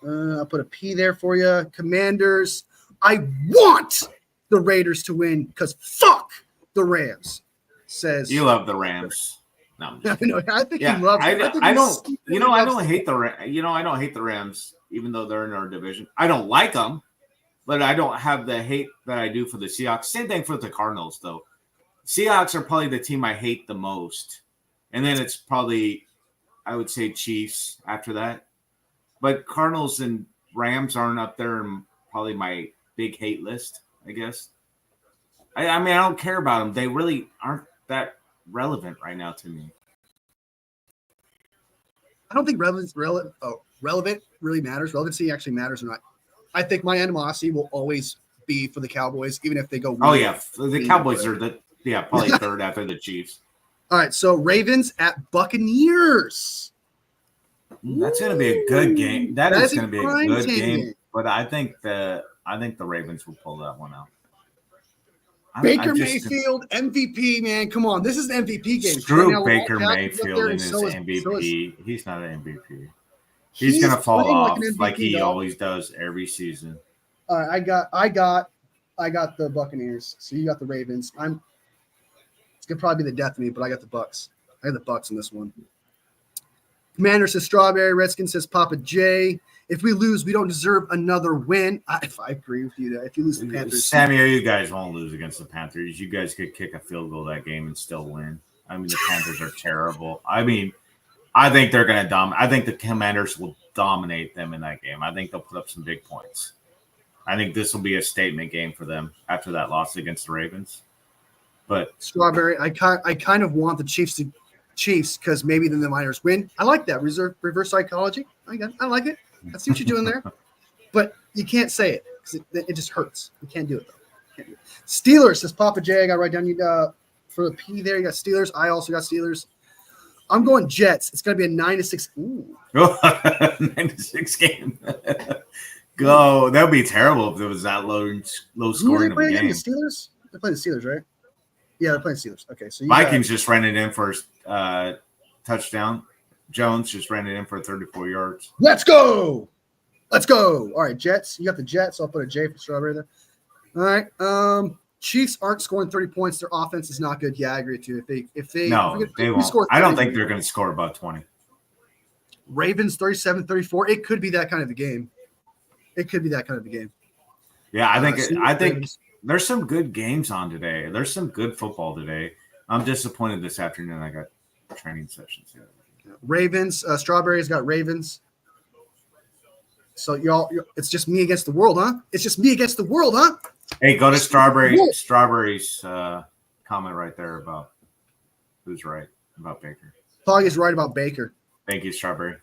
I'll put a P there for you. Commanders. I want the Raiders to win because fuck the Rams. Says you love the Rams. No, I think he loves. I don't hate the Rams, even though they're in our division. I don't like them, but I don't have the hate that I do for the Seahawks. Same thing for the Cardinals, though. Seahawks are probably the team I hate the most, and then it's probably, I would say, Chiefs after that. But Cardinals and Rams aren't up there in probably my big hate list, I guess. I mean, I don't care about them. They really aren't that relevant right now to me. I don't think relevant really matters. Relevancy actually matters or not. I think my animosity will always be for the Cowboys, even if they go. Oh yeah, the Cowboys are probably third after the Chiefs. All right, so Ravens at Buccaneers. That's going to be a good game. That is going to be a good game. But I think the Ravens will pull that one out. Baker Mayfield, MVP, man. Come on. This is an MVP game. Screw Baker Mayfield and his MVP. He's not an MVP. He's going to fall off like he always does every season. All right, I got the Buccaneers. So you got the Ravens. It's going to probably be the death of me, but I got the Bucks. I got the Bucks in this one. Commander says Strawberry. Redskin says Papa J. If we lose, we don't deserve another win. I agree with you that if you lose the Panthers. Sammy, you guys won't lose against the Panthers. You guys could kick a field goal that game and still win. I mean, the Panthers are terrible. I mean, I think they're going to dominate. I think the Commanders will dominate them in that game. I think they'll put up some big points. I think this will be a statement game for them after that loss against the Ravens. But Strawberry, I kind of want the Chiefs because maybe then the Niners win. I like that reverse psychology. I like it. I see what you're doing there, but you can't say it because it just hurts. You can't do it though. Steelers says Papa J. I got to write down for the P there. You got Steelers. I also got Steelers. I'm going Jets. It's going to be a 9-6. Ooh, 9-6 game. Go. That would be terrible if it was that low scoring of a game. The Steelers. They're playing the Steelers, right? Yeah, they're playing Steelers. Okay, so Vikings just ran it in for a touchdown. Jones just ran it in for 34 yards. Let's go. All right, Jets. You got the Jets. I'll put a J for Strawberry there. All right. Chiefs aren't scoring 30 points. Their offense is not good. Yeah, I agree with you. If they won't. I don't think they're going to score about 20. Ravens 37-34. It could be that kind of a game. Yeah, I think there's some good games on today. There's some good football today. I'm disappointed this afternoon. I got training sessions here. Ravens. Strawberry's got Ravens. So y'all, it's just me against the world, huh? Hey, go to Strawberry's comment right there about who's right about Baker. Poggy is right about Baker. Thank you, Strawberry.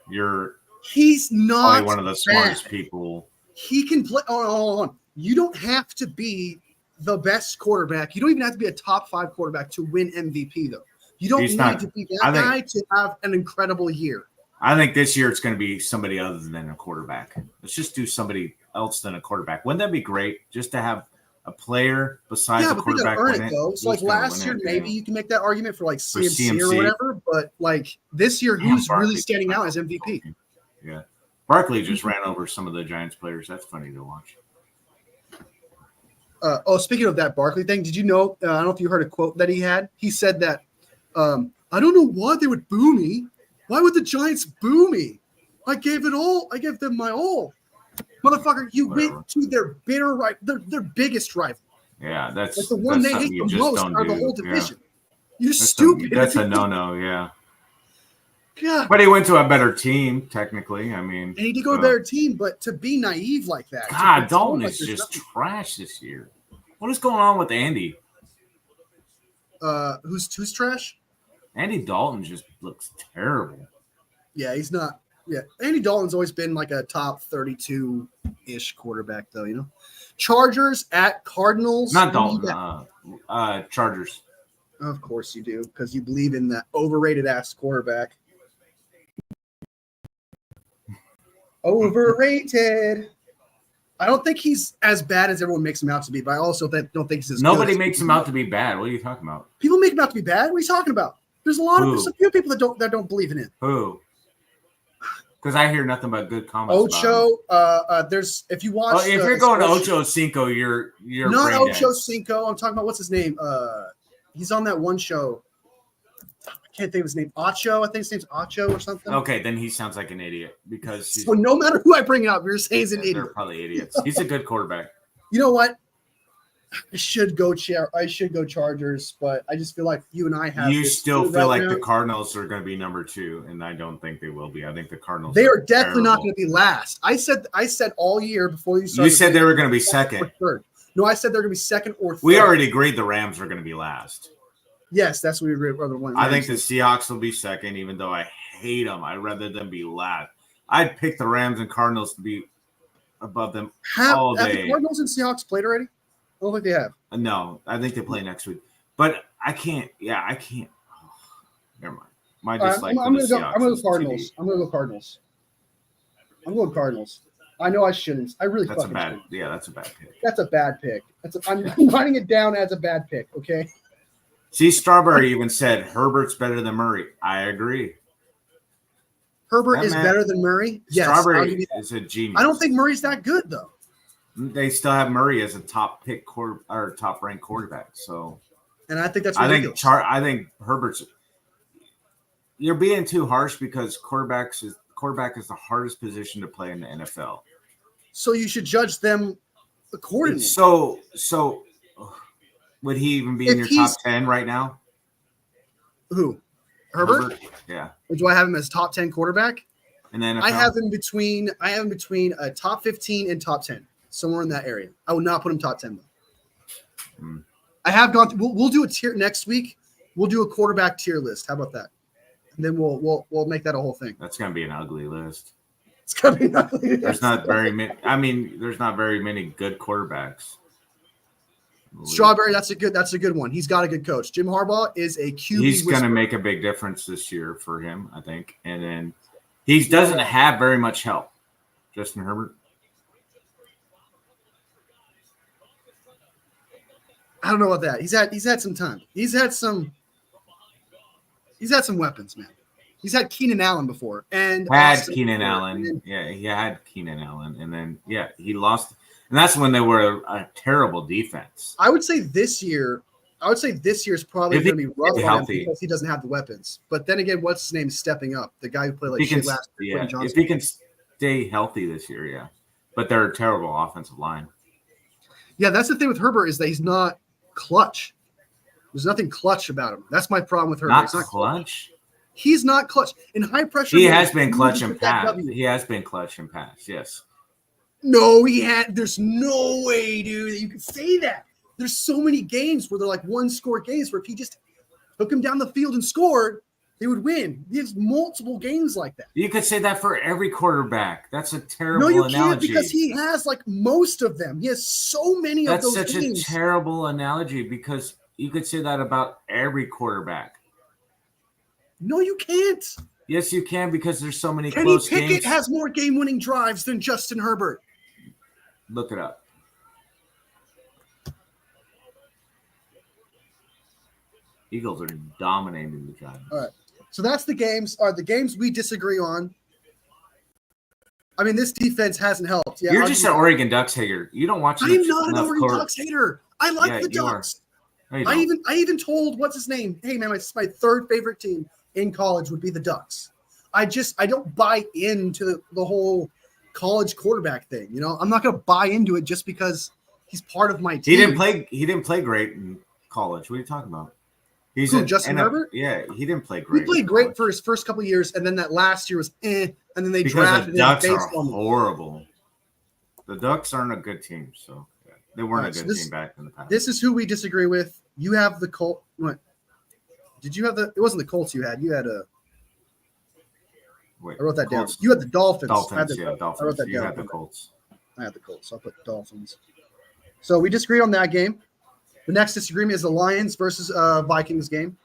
He's not probably one of the smartest people. He can play. Hold on. You don't have to be the best quarterback. You don't even have to be a top 5 quarterback to win MVP, though. You don't need to be that guy to have an incredible year. I think this year it's going to be somebody other than a quarterback. Let's just do somebody else than a quarterback. Wouldn't that be great just to have a player besides the quarterback? Yeah, but they got to earn it, though. So, like last year, maybe you can make that argument for like CMC or whatever. But like this year, who's really standing out as MVP? Yeah. Barkley just ran over some of the Giants players. That's funny to watch. Speaking of that Barkley thing, did you know? I don't know if you heard a quote that he had. He said that, I don't know why they would boo me. Why would the Giants boo me? I gave it all. I gave them my all. Motherfucker, you Whatever. went to their their biggest rival. Yeah, that's Like the one that's they hate something you the just most don't out of the do. whole Yeah. division. You're That's stupid. that's a no-no, yeah. God. But he went to a better team, technically. I mean, And he did go to a better team, but to be naive like that. God, Dalton is just trash this year. What is going on with Andy? Who's trash? Andy Dalton just looks terrible. Yeah, he's not. Yeah, Andy Dalton's always been like a top 32-ish quarterback, though. You know, Chargers at Cardinals. Not Dalton. Chargers. Of course you do, because you believe in that overrated ass quarterback. Overrated. I don't think he's as bad as everyone makes him out to be, but I also don't think he's as Nobody good. makes him out to be bad. What are you talking about? People make him out to be bad. What are you talking about? There's there's a few people that don't believe in him. Who? Because I hear nothing but good comments. Ocho. There's if you watch. If you're going to Ocho Cinco, you're not Ocho Cinco. I'm talking about what's his name. He's on that one show. I can't think of his name. Acho. I think his name's Acho or something. Okay, then he sounds like an idiot because so no matter who I bring up, you're saying he's an idiot. They're probably idiots. He's a good quarterback. You know what? I should go Chargers, but I just feel like you and I have. You still feel like the Cardinals are going to be number 2, and I don't think they will be. I think the Cardinals. They are definitely not going to be last. I said all year before you started. You said they were going to be second. Third. No, I said they're going to be second or third. We already agreed the Rams are going to be last. Yes, that's what we agreed. I think the Seahawks will be second, even though I hate them. I'd rather them be last. I'd pick the Rams and Cardinals to be above them all day. Have the Cardinals and Seahawks played already? I don't think they have. No, I think they play next week. But I can't. Yeah, I can't. Oh, never mind. My dislike I'm going to go Cardinals. I'm going to go Cardinals. I'm going Cardinals. I know I shouldn't. I really that's fucking shouldn't. Yeah, that's a bad pick. That's a bad pick. I'm writing it down as a bad pick, okay? See, Strawberry even said Herbert's better than Murray. I agree. Herbert is better than Murray? Yes. Strawberry is a genius. I don't think Murray's that good, though. They still have Murray as a top pick or top ranked quarterback. So, and I think that's ridiculous. I think Herbert's. You're being too harsh because quarterback is the hardest position to play in the NFL. So you should judge them accordingly. So would he even be in your top 10 right now? Who? Herbert? Yeah. Or do I have him as top 10 quarterback? And then I have him between a top 15 and top 10. Somewhere in that area. I would not put him top 10 though. I have gone we'll do a tier next week. We'll do a quarterback tier list. How about that? And then we'll make that a whole thing. That's gonna be an ugly list. It's gonna be an ugly list. There's not very many. I mean, there's not very many good quarterbacks. Strawberry, that's a good one. He's got a good coach. Jim Harbaugh is a QB. He's going to make a big difference this year for him, I think. And then he doesn't have very much help. Justin Herbert. I don't know about that. He's had some time. He's had some weapons, man. He's had Keenan Allen before, and Keenan Allen. Yeah, he had Keenan Allen, and then he lost. And that's when they were a terrible defense. I would say this year is probably going to be rough on him because he doesn't have the weapons. But then again, what's his name is stepping up? The guy who played like shit last year. Yeah, if he can stay healthy this year, yeah. But they're a terrible offensive line. Yeah, that's the thing with Herbert is that he's not clutch. There's nothing clutch about him. That's my problem with Herbert. Not clutch? He's not clutch. In high pressure, he has been clutch and pass. He has been clutch and pass, yes. No, there's no way, dude, that you could say that. There's so many games where they're like one-score games where if he just took him down the field and scored, they would win. He has multiple games like that. You could say that for every quarterback. That's a terrible analogy. No, you can't because he has like most of them. He has so many of those games. That's such a terrible analogy because you could say that about every quarterback. No, you can't. Yes, you can because there's so many close games. Kenny Pickett has more game-winning drives than Justin Herbert. Look it up. Eagles are dominating the Giants. All right. So that's the games. The games we disagree on. I mean, this defense hasn't helped. Yeah, you're just an Oregon Ducks hater. You don't watch. I'm not an Oregon Ducks hater. I like the Ducks. No, I even told what's his name. Hey man, my third favorite team in college would be the Ducks. I don't buy into the whole college quarterback thing. You know, I'm not going to buy into it just because he's part of my team. He didn't play great in college. What are you talking about? He's Justin Herbert? Yeah, he didn't play great. He played great for his first couple of years, and then that last year was and then they drafted the Ducks him are horrible. The Ducks aren't a good team, so yeah, they weren't a good team back in the past. This is who we disagree with. You have the Colts. What? Did you have the? It wasn't the Colts you had. You had a. Wait, I wrote that Colts. down. You had the Dolphins. Dolphins. I wrote that You down. had the Colts. I had the Colts. So I'll put Dolphins. So we disagreed on that game. The next disagreement is the Lions versus Vikings game.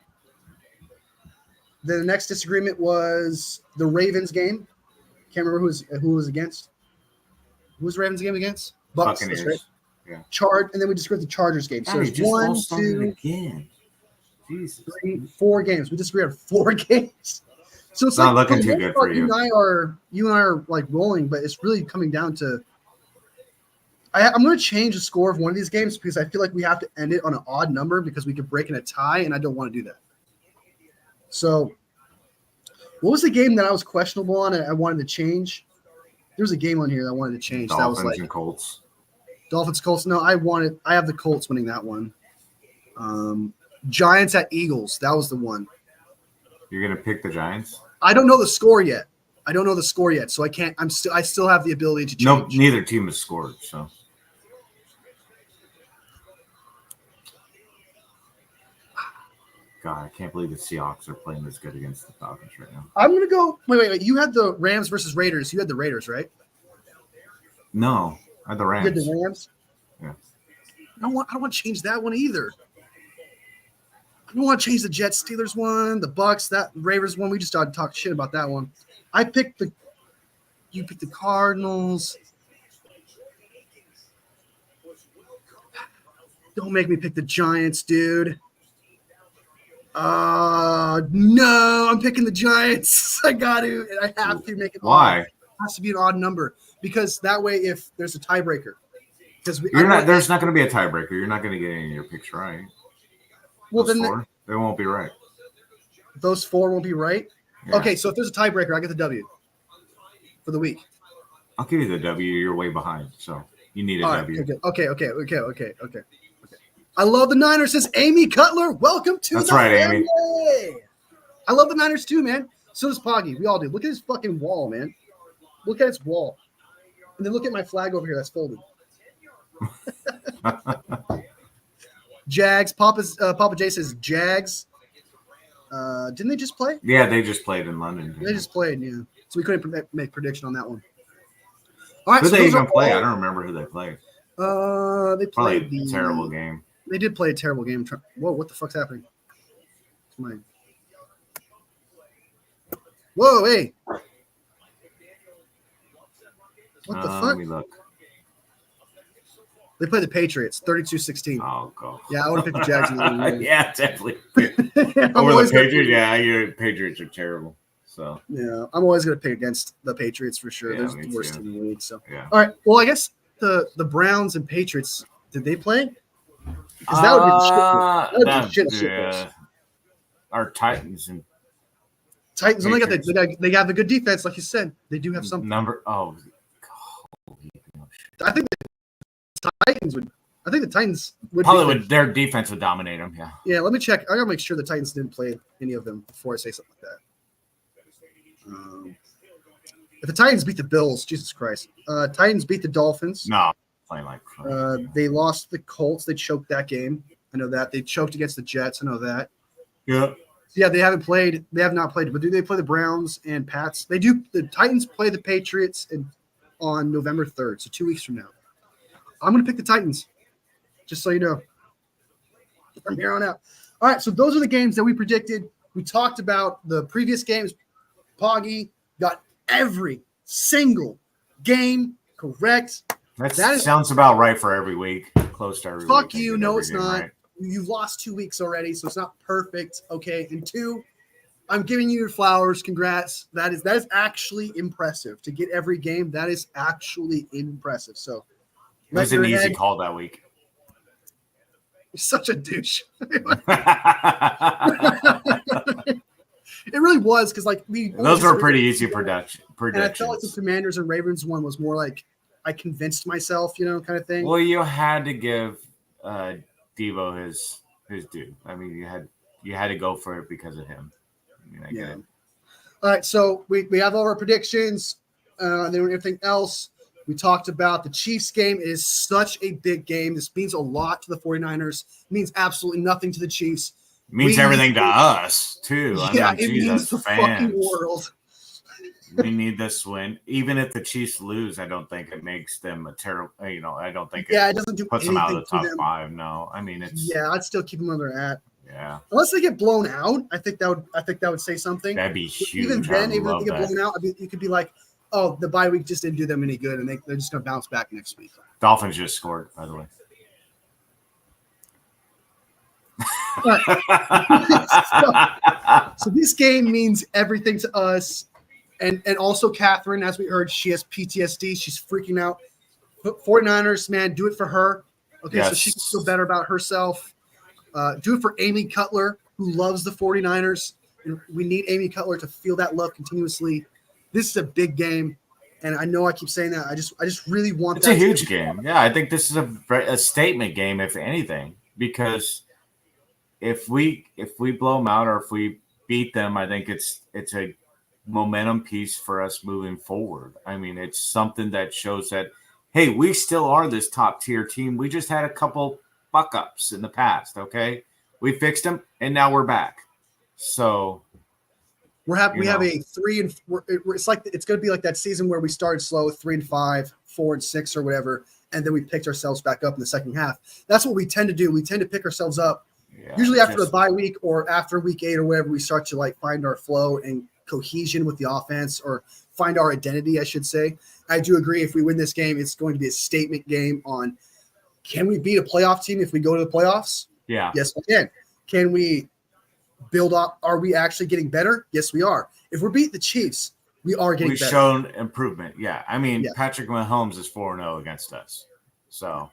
The next disagreement was the Ravens game. Can't remember who was against. Who was the Ravens game against? Bucks. Buccaneers. Right? Yeah. And then we disagreed the Chargers game. So it's just 1, 2, again. Jesus. 3, 4 games. We disagreed on 4 games. So it's not like looking too good for you. You and I are like rolling, but it's really coming down to. I'm going to change the score of one of these games because I feel like we have to end it on an odd number because we could break in a tie, and I don't want to do that. So, what was the game that I was questionable on? I wanted to change. There was a game on here that I wanted to change. Dolphins that was like and Colts. Dolphins, Colts. No, I have the Colts winning that one. Giants at Eagles. That was the one. You're gonna pick the Giants? I don't know the score yet. So I can't. I still have the ability to change. No, neither team has scored. So. God, I can't believe the Seahawks are playing this good against the Falcons right now. I'm gonna go. Wait. You had the Rams versus Raiders. You had the Raiders, right? No, I had the Rams. You had the Rams. Yeah. I don't want to change that one either. I don't want to change the Jets Steelers one, the Bucks, that Ravens one. We just started talking shit about that one. You picked the Cardinals. Don't make me pick the Giants, dude. No, I'm picking the Giants. I got to. I have to make it. Why? It has to be an odd number because that way, if there's a tiebreaker, because there's not going to be a tiebreaker. You're not going to get any of your picks right. Well, those then four, they won't be right. Those 4 won't be right. Yeah. Okay, so if there's a tiebreaker, I get the W for the week. I'll give you the W. You're way behind, so you need a W. Okay. I love the Niners, says Amy Cutler. Welcome to That's the right, family. Amy. I love the Niners too, man. So does Poggy. We all do. Look at his fucking wall, man. Look at his wall. And then look at my flag over here that's folded. Jags. Papa J says Jags. Didn't they just play? Yeah, they just played in London. They just played, yeah. So we couldn't make prediction on that one. All right, who so they even play? I don't remember who they played. They played a terrible game. They did play a terrible game. Whoa, what the fuck's happening? Whoa, hey. What the fuck? Let me look. They played the Patriots, 32-16. Oh, God. Yeah, I would have picked the Jags. Yeah, definitely. Over the Patriots, your Patriots are terrible. So yeah, I'm always going to pick against the Patriots for sure. Yeah, They're the worst team in the league. So yeah. All right. Well, I guess the Browns and Patriots, did they play? Because that would be the shit. Yeah. Our Titans and Titans only got they have a good defense, like you said. They do have some number. Oh, I think the Titans would probably their defense would dominate them. Yeah. Yeah. Let me check. I gotta make sure the Titans didn't play any of them before I say something like that. If the Titans beat the Bills, Jesus Christ. Titans beat the Dolphins. No, playing like they lost the Colts. They choked that game. I know that. They choked against the Jets. I know that. Yeah. Yeah, they haven't played. They have not played. But do they play the Browns and Pats? They do. The Titans play the Patriots on November 3rd, so 2 weeks from now. I'm going to pick the Titans, just so you know, from here on out. All right, so those are the games that we predicted. We talked about the previous games. Poggy got every single game correct. That sounds about right for every week. Close to every week. Fuck you. No, it's not. Right. You've lost 2 weeks already, so it's not perfect. Okay. And 2, I'm giving you your flowers. Congrats. That is actually impressive. To get every game, that is actually impressive. So it was an easy call that week. You're such a douche. It really was because like those were pretty easy predictions. And I felt like the Commanders and Ravens one was more like I convinced myself, kind of thing. Well, you had to give Devo his due. I mean, you had to go for it because of him. I mean, I get it. All right, so we have all our predictions. And then everything else. We talked about the Chiefs game. It is such a big game. This means a lot to the 49ers. It means absolutely nothing to the Chiefs. It means everything to us, too. Yeah, I mean, it means the fucking world. We need this win. Even if the Chiefs lose, I don't think it makes them a terrible. I don't think it doesn't do puts them out of the top them. 5. No, I mean it's. Yeah, I'd still keep them where they're at. Yeah. Unless they get blown out, I think that would say something. That'd be huge. Even then, even if they get blown out, you could be like, oh, the bye week just didn't do them any good, and they're just going to bounce back next week. Dolphins just scored, by the way. So this game means everything to us. And also Catherine, as we heard, she has PTSD. She's freaking out. 49ers, man, do it for her. Okay, yes. So she can feel better about herself. Do it for Amy Cutler, who loves the 49ers. And we need Amy Cutler to feel that love continuously. This is a big game. And I know I keep saying that. I just really want that. It's a huge game. Yeah, I think this is a statement game, if anything, because if we blow them out or if we beat them, I think it's a momentum piece for us moving forward. I mean, it's something that shows that, hey, we still are this top tier team. We just had a couple fuck ups in the past. Okay. We fixed them and now we're back. So we have a 3-4. It's like, it's going to be like that season where we started slow, 3-5, 4-6 or whatever. And then we picked ourselves back up in the second half. That's what we tend to do. We tend to pick ourselves up. Yeah, usually after the bye week or after week 8 or whatever, we start to like find our flow and cohesion with the offense or find our identity, I should say. I do agree. If we win this game, it's going to be a statement game on, can we beat a playoff team if we go to the playoffs? Yeah. Yes, we can. Can we build up? Are we actually getting better? Yes, we are. If we're beating the Chiefs, we are getting better. We've shown improvement. Yeah. I mean, Patrick Mahomes is 4-0 against us. So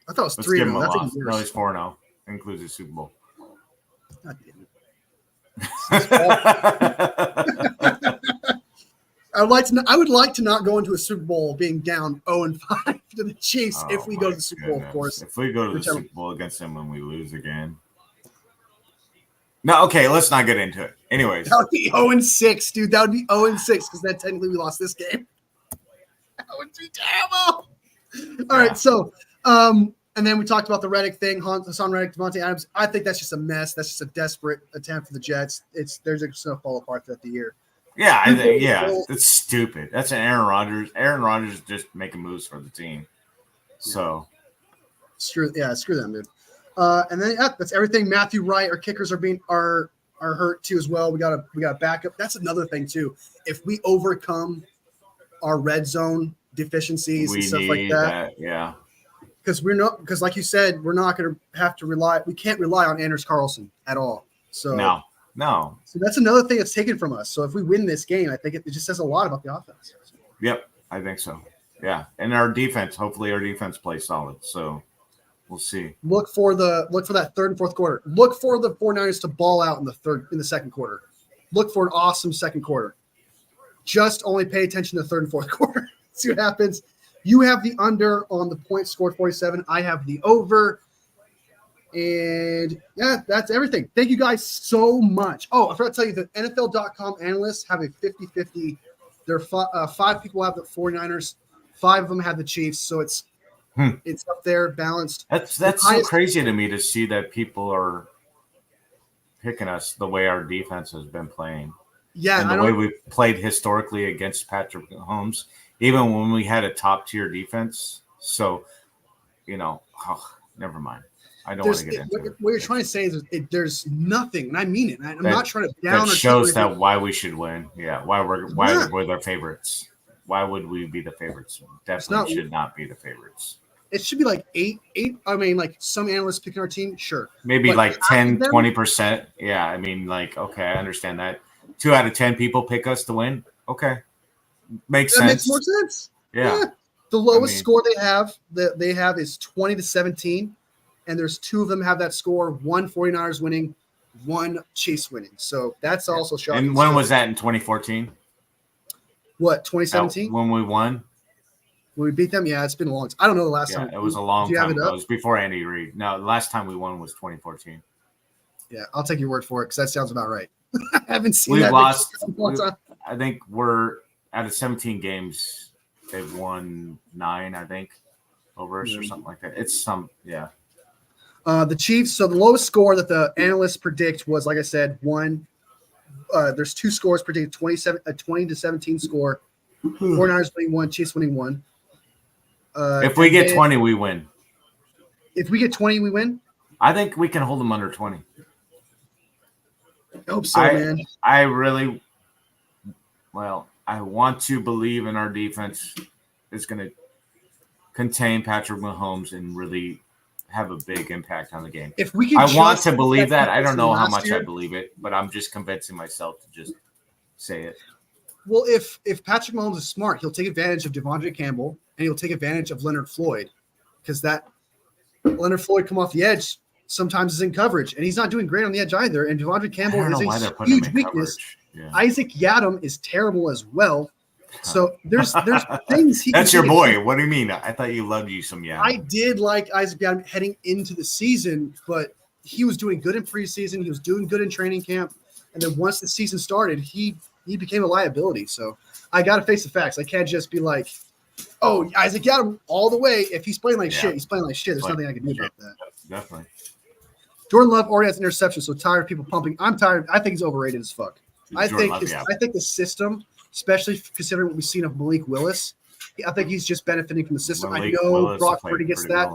I thought it was 3-0. No, he's 4-0. Includes the Super Bowl. God damn it. I would like to not go into a Super Bowl being down 0-5 to the Chiefs if we go to the Super Bowl, of course. If we go to the Super Bowl against them when we lose again. No, okay, let's not get into it. Anyways. That would be 0-6, dude. That would be 0-6 because then technically we lost this game. That would be terrible. All right, so and then we talked about the Reddick thing, Hassan Reddick, Devontae Adams. I think that's just a mess. That's just a desperate attempt for the Jets. They're just going to fall apart throughout the year. Yeah, I think that's stupid. That's an Aaron Rodgers. Aaron Rodgers is just making moves for the team. So screw them, dude. And then that's everything. Matthew Wright, our kickers are hurt too as well. We got a backup. That's another thing too. If we overcome our red zone deficiencies and stuff like that, yeah. Because like you said, we're not going to have to rely. We can't rely on Anders Carlson at all. So no. So that's another thing that's taken from us. So if we win this game, I think it just says a lot about the offense. Yep, I think so. Yeah, and our defense. Hopefully, our defense plays solid. So we'll see. Look for that third and fourth quarter. Look for the 49ers to ball out in the second quarter. Look for an awesome second quarter. Just only pay attention to the third and fourth quarter. See what happens. You have the under on the points scored 47. I have the over. And yeah, that's everything. Thank you guys so much. Oh, I forgot to tell you that NFL.com analysts have a 50-50. There are 5 people have the 49ers. 5 of them have the Chiefs. So it's up there, balanced. That's so crazy to me to see that people are picking us the way our defense has been playing. Yeah. And the way we've played historically against Patrick Mahomes, even when we had a top-tier defense. So, never mind. I don't want to get into it. What you're trying to say is there's nothing, and I mean it. I'm not trying to down. That shows that why we should win. Yeah, why we're their favorites. Why would we be the favorites? Definitely should not be the favorites. It should be like 8. I mean, like some analysts picking our team, sure. Maybe like 10, 20%. Yeah, I mean, like, okay, I understand that. 2 out of 10 people pick us to win. Okay. Makes sense. Makes more sense. Yeah. The lowest score they have is 20-17. And there's 2 of them have that score. 1 49ers winning, 1 Chiefs winning. So that's also shocking. And when was that, in 2014? What, 2017? When we won? When we beat them? Yeah, it's been a long time. I don't know the last time. It was a long Do you have time it ago. up? It was before Andy Reid. No, the last time we won was 2014. Yeah, I'll take your word for it because that sounds about right. I haven't seen We've that lost. in a long time. I think we're out of 17 games, they've won 9, I think, over us or something like that. It's some, yeah. The Chiefs, so the lowest score that the analysts predict was, like I said, 1. There's 2 scores predicted, 20 to 17 score. 49ers winning 1, Chiefs winning 1. If we get 20, we win. If we get 20, we win? I think we can hold them under 20. I hope so, man. I really, I want to believe in our defense is going to contain Patrick Mahomes and really have a big impact on the game. If we can, I want to believe that. I don't know how much I believe it, but I'm just convincing myself to just say it. Well, if Patrick Mahomes is smart, he'll take advantage of Devondre Campbell and he'll take advantage of Leonard Floyd, because that Leonard Floyd come off the edge sometimes is in coverage, and he's not doing great on the edge either. And Devondre Campbell is a huge weakness. Yeah. Isaac Yiadom is terrible as well. So there's things he. That's your boy. What do you mean? I thought you loved you some Yiadom. I did like Isaac Yiadom heading into the season, but he was doing good in preseason. He was doing good in training camp, and then once the season started, he became a liability. So I got to face the facts. I can't just be like, oh, Isaac Yiadom all the way. If he's playing like shit, he's playing like shit. There's nothing I can do about that. Definitely. Jordan Love already has an interception, so tired of people pumping. I'm tired. I think he's overrated as fuck. I think the system, especially considering what we've seen of Malik Willis, I think he's just benefiting from the system. I know Brock Purdy gets that,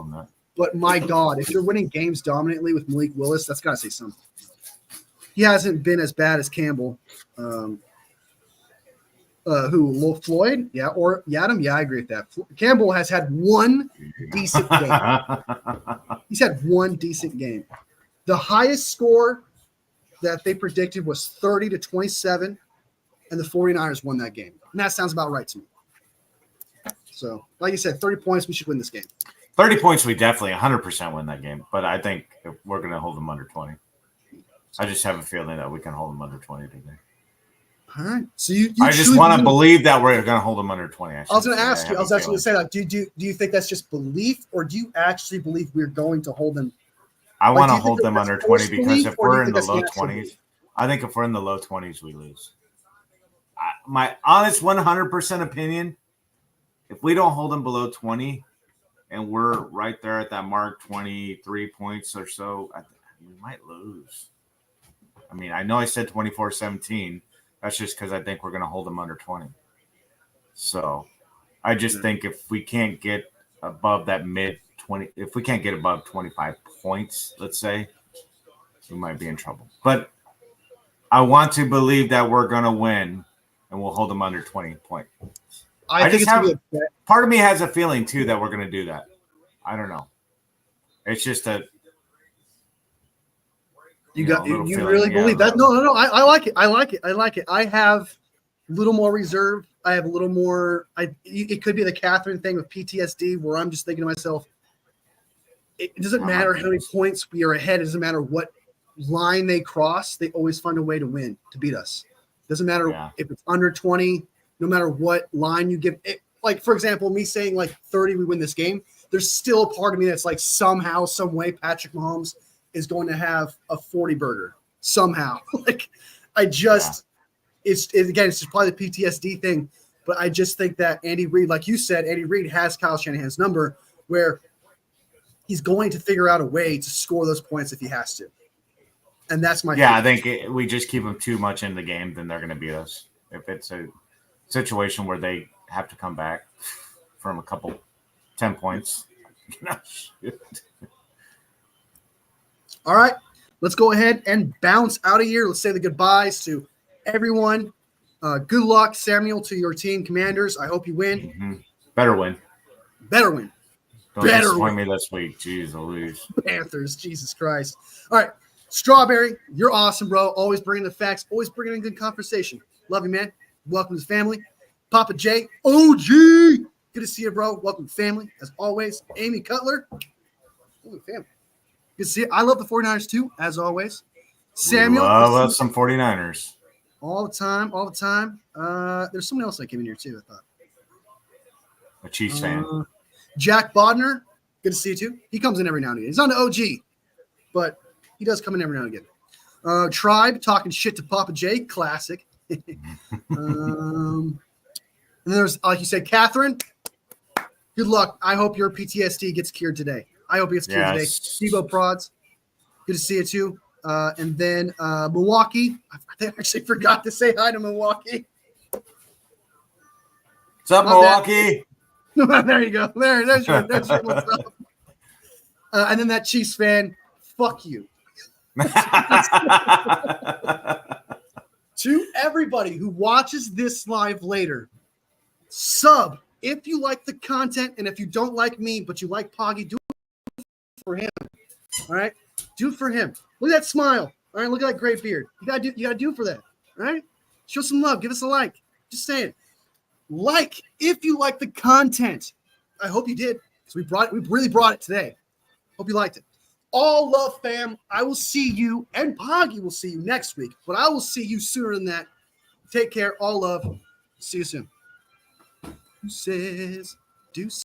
but my God, if you're winning games dominantly with Malik Willis, that's got to say something. He hasn't been as bad as Campbell. Floyd? Yeah, or Yiadom? Yeah, I agree with that. Campbell has had 1 decent game. He's had 1 decent game. The highest score that they predicted was 30 to 27, and the 49ers won that game. And that sounds about right to me. So, like you said, 30 points, we should win this game. 30 points, we definitely 100% win that game. But I think we're going to hold them under 20. I just have a feeling that we can hold them under 20 today. All right. So you I just want to believe that we're going to hold them under 20. I was going to ask you. I was actually going to say, like, do you think that's just belief, or do you actually believe we're going to hold them? I want to hold them under 20 because if we're in the low 20s, I think if we're in the low 20s, we lose. My honest 100% opinion, if we don't hold them below 20 and we're right there at that mark, 23 points or so, we might lose. I mean, I know I said 24-17. That's just because I think we're going to hold them under 20. So I just think if we can't get above that mid-20, if we can't get above 25 points, let's say, we might be in trouble. But I want to believe that we're going to win and we'll hold them under 20 points. I think part of me has a feeling, too, that we're going to do that. I don't know. It's just a You really believe that? No. I like it. I like it. I have a little more reserve. I have a little more. It could be the Catherine thing with PTSD, where I'm just thinking to myself, it doesn't matter how many points we are ahead. It doesn't matter what line they cross. They always find a way to win, to beat us. Doesn't matter if it's under 20. No matter what line you give. Like, for example, me saying like 30, we win this game. There's still a part of me that's like somehow, some way, Patrick Mahomes is going to have a 40 burger somehow. Like, it's just probably the PTSD thing, but I just think that Andy Reid, like you said, Andy Reid has Kyle Shanahan's number, where he's going to figure out a way to score those points if he has to. And that's my I think we just keep them too much in the game, then they're going to beat us. If it's a situation where they have to come back from a couple 10 points. All right, let's go ahead and bounce out of here. Let's say the goodbyes to everyone. Good luck, Samuel, to your team, Commanders. I hope you win. Mm-hmm. Better win. Don't disappoint me this week. Jeez Louise. Panthers, Jesus Christ. All right, Strawberry, you're awesome, bro. Always bringing the facts. Always bringing in good conversation. Love you, man. Welcome to the family. Papa J, OG. Good to see you, bro. Welcome to family, as always. Amy Cutler. Holy family. Good to see you. I love the 49ers, too, as always. Samuel. Love us some 49ers. All the time. There's someone else that came in here too, I thought. A Chiefs fan. Jack Bodner. Good to see you too. He comes in every now and again. He's on the OG, but he does come in every now and again. Tribe talking shit to Papa J. Classic. And there's, like you said, Catherine. Good luck. I hope your PTSD gets cured today. I hope it gets cured today. Steve-O Prods. Good to see you too. And then Milwaukee. I actually forgot to say hi to Milwaukee. What's up, Milwaukee? There you go. There's your what's up. And then that Chiefs fan. Fuck you. To everybody who watches this live later, sub if you like the content, and if you don't like me but you like Poggy, do it for him. All right, do it for him. Look at that smile. All right, look at that great beard. You gotta do it for that. All right, show some love. Give us a like. Just saying, like if you like the content. I hope you did, because we really brought it today. Hope you liked it. All love, fam. I will see you, and Poggy will see you next week, but I will see you sooner than that. Take care. All love. See you soon. Deuces.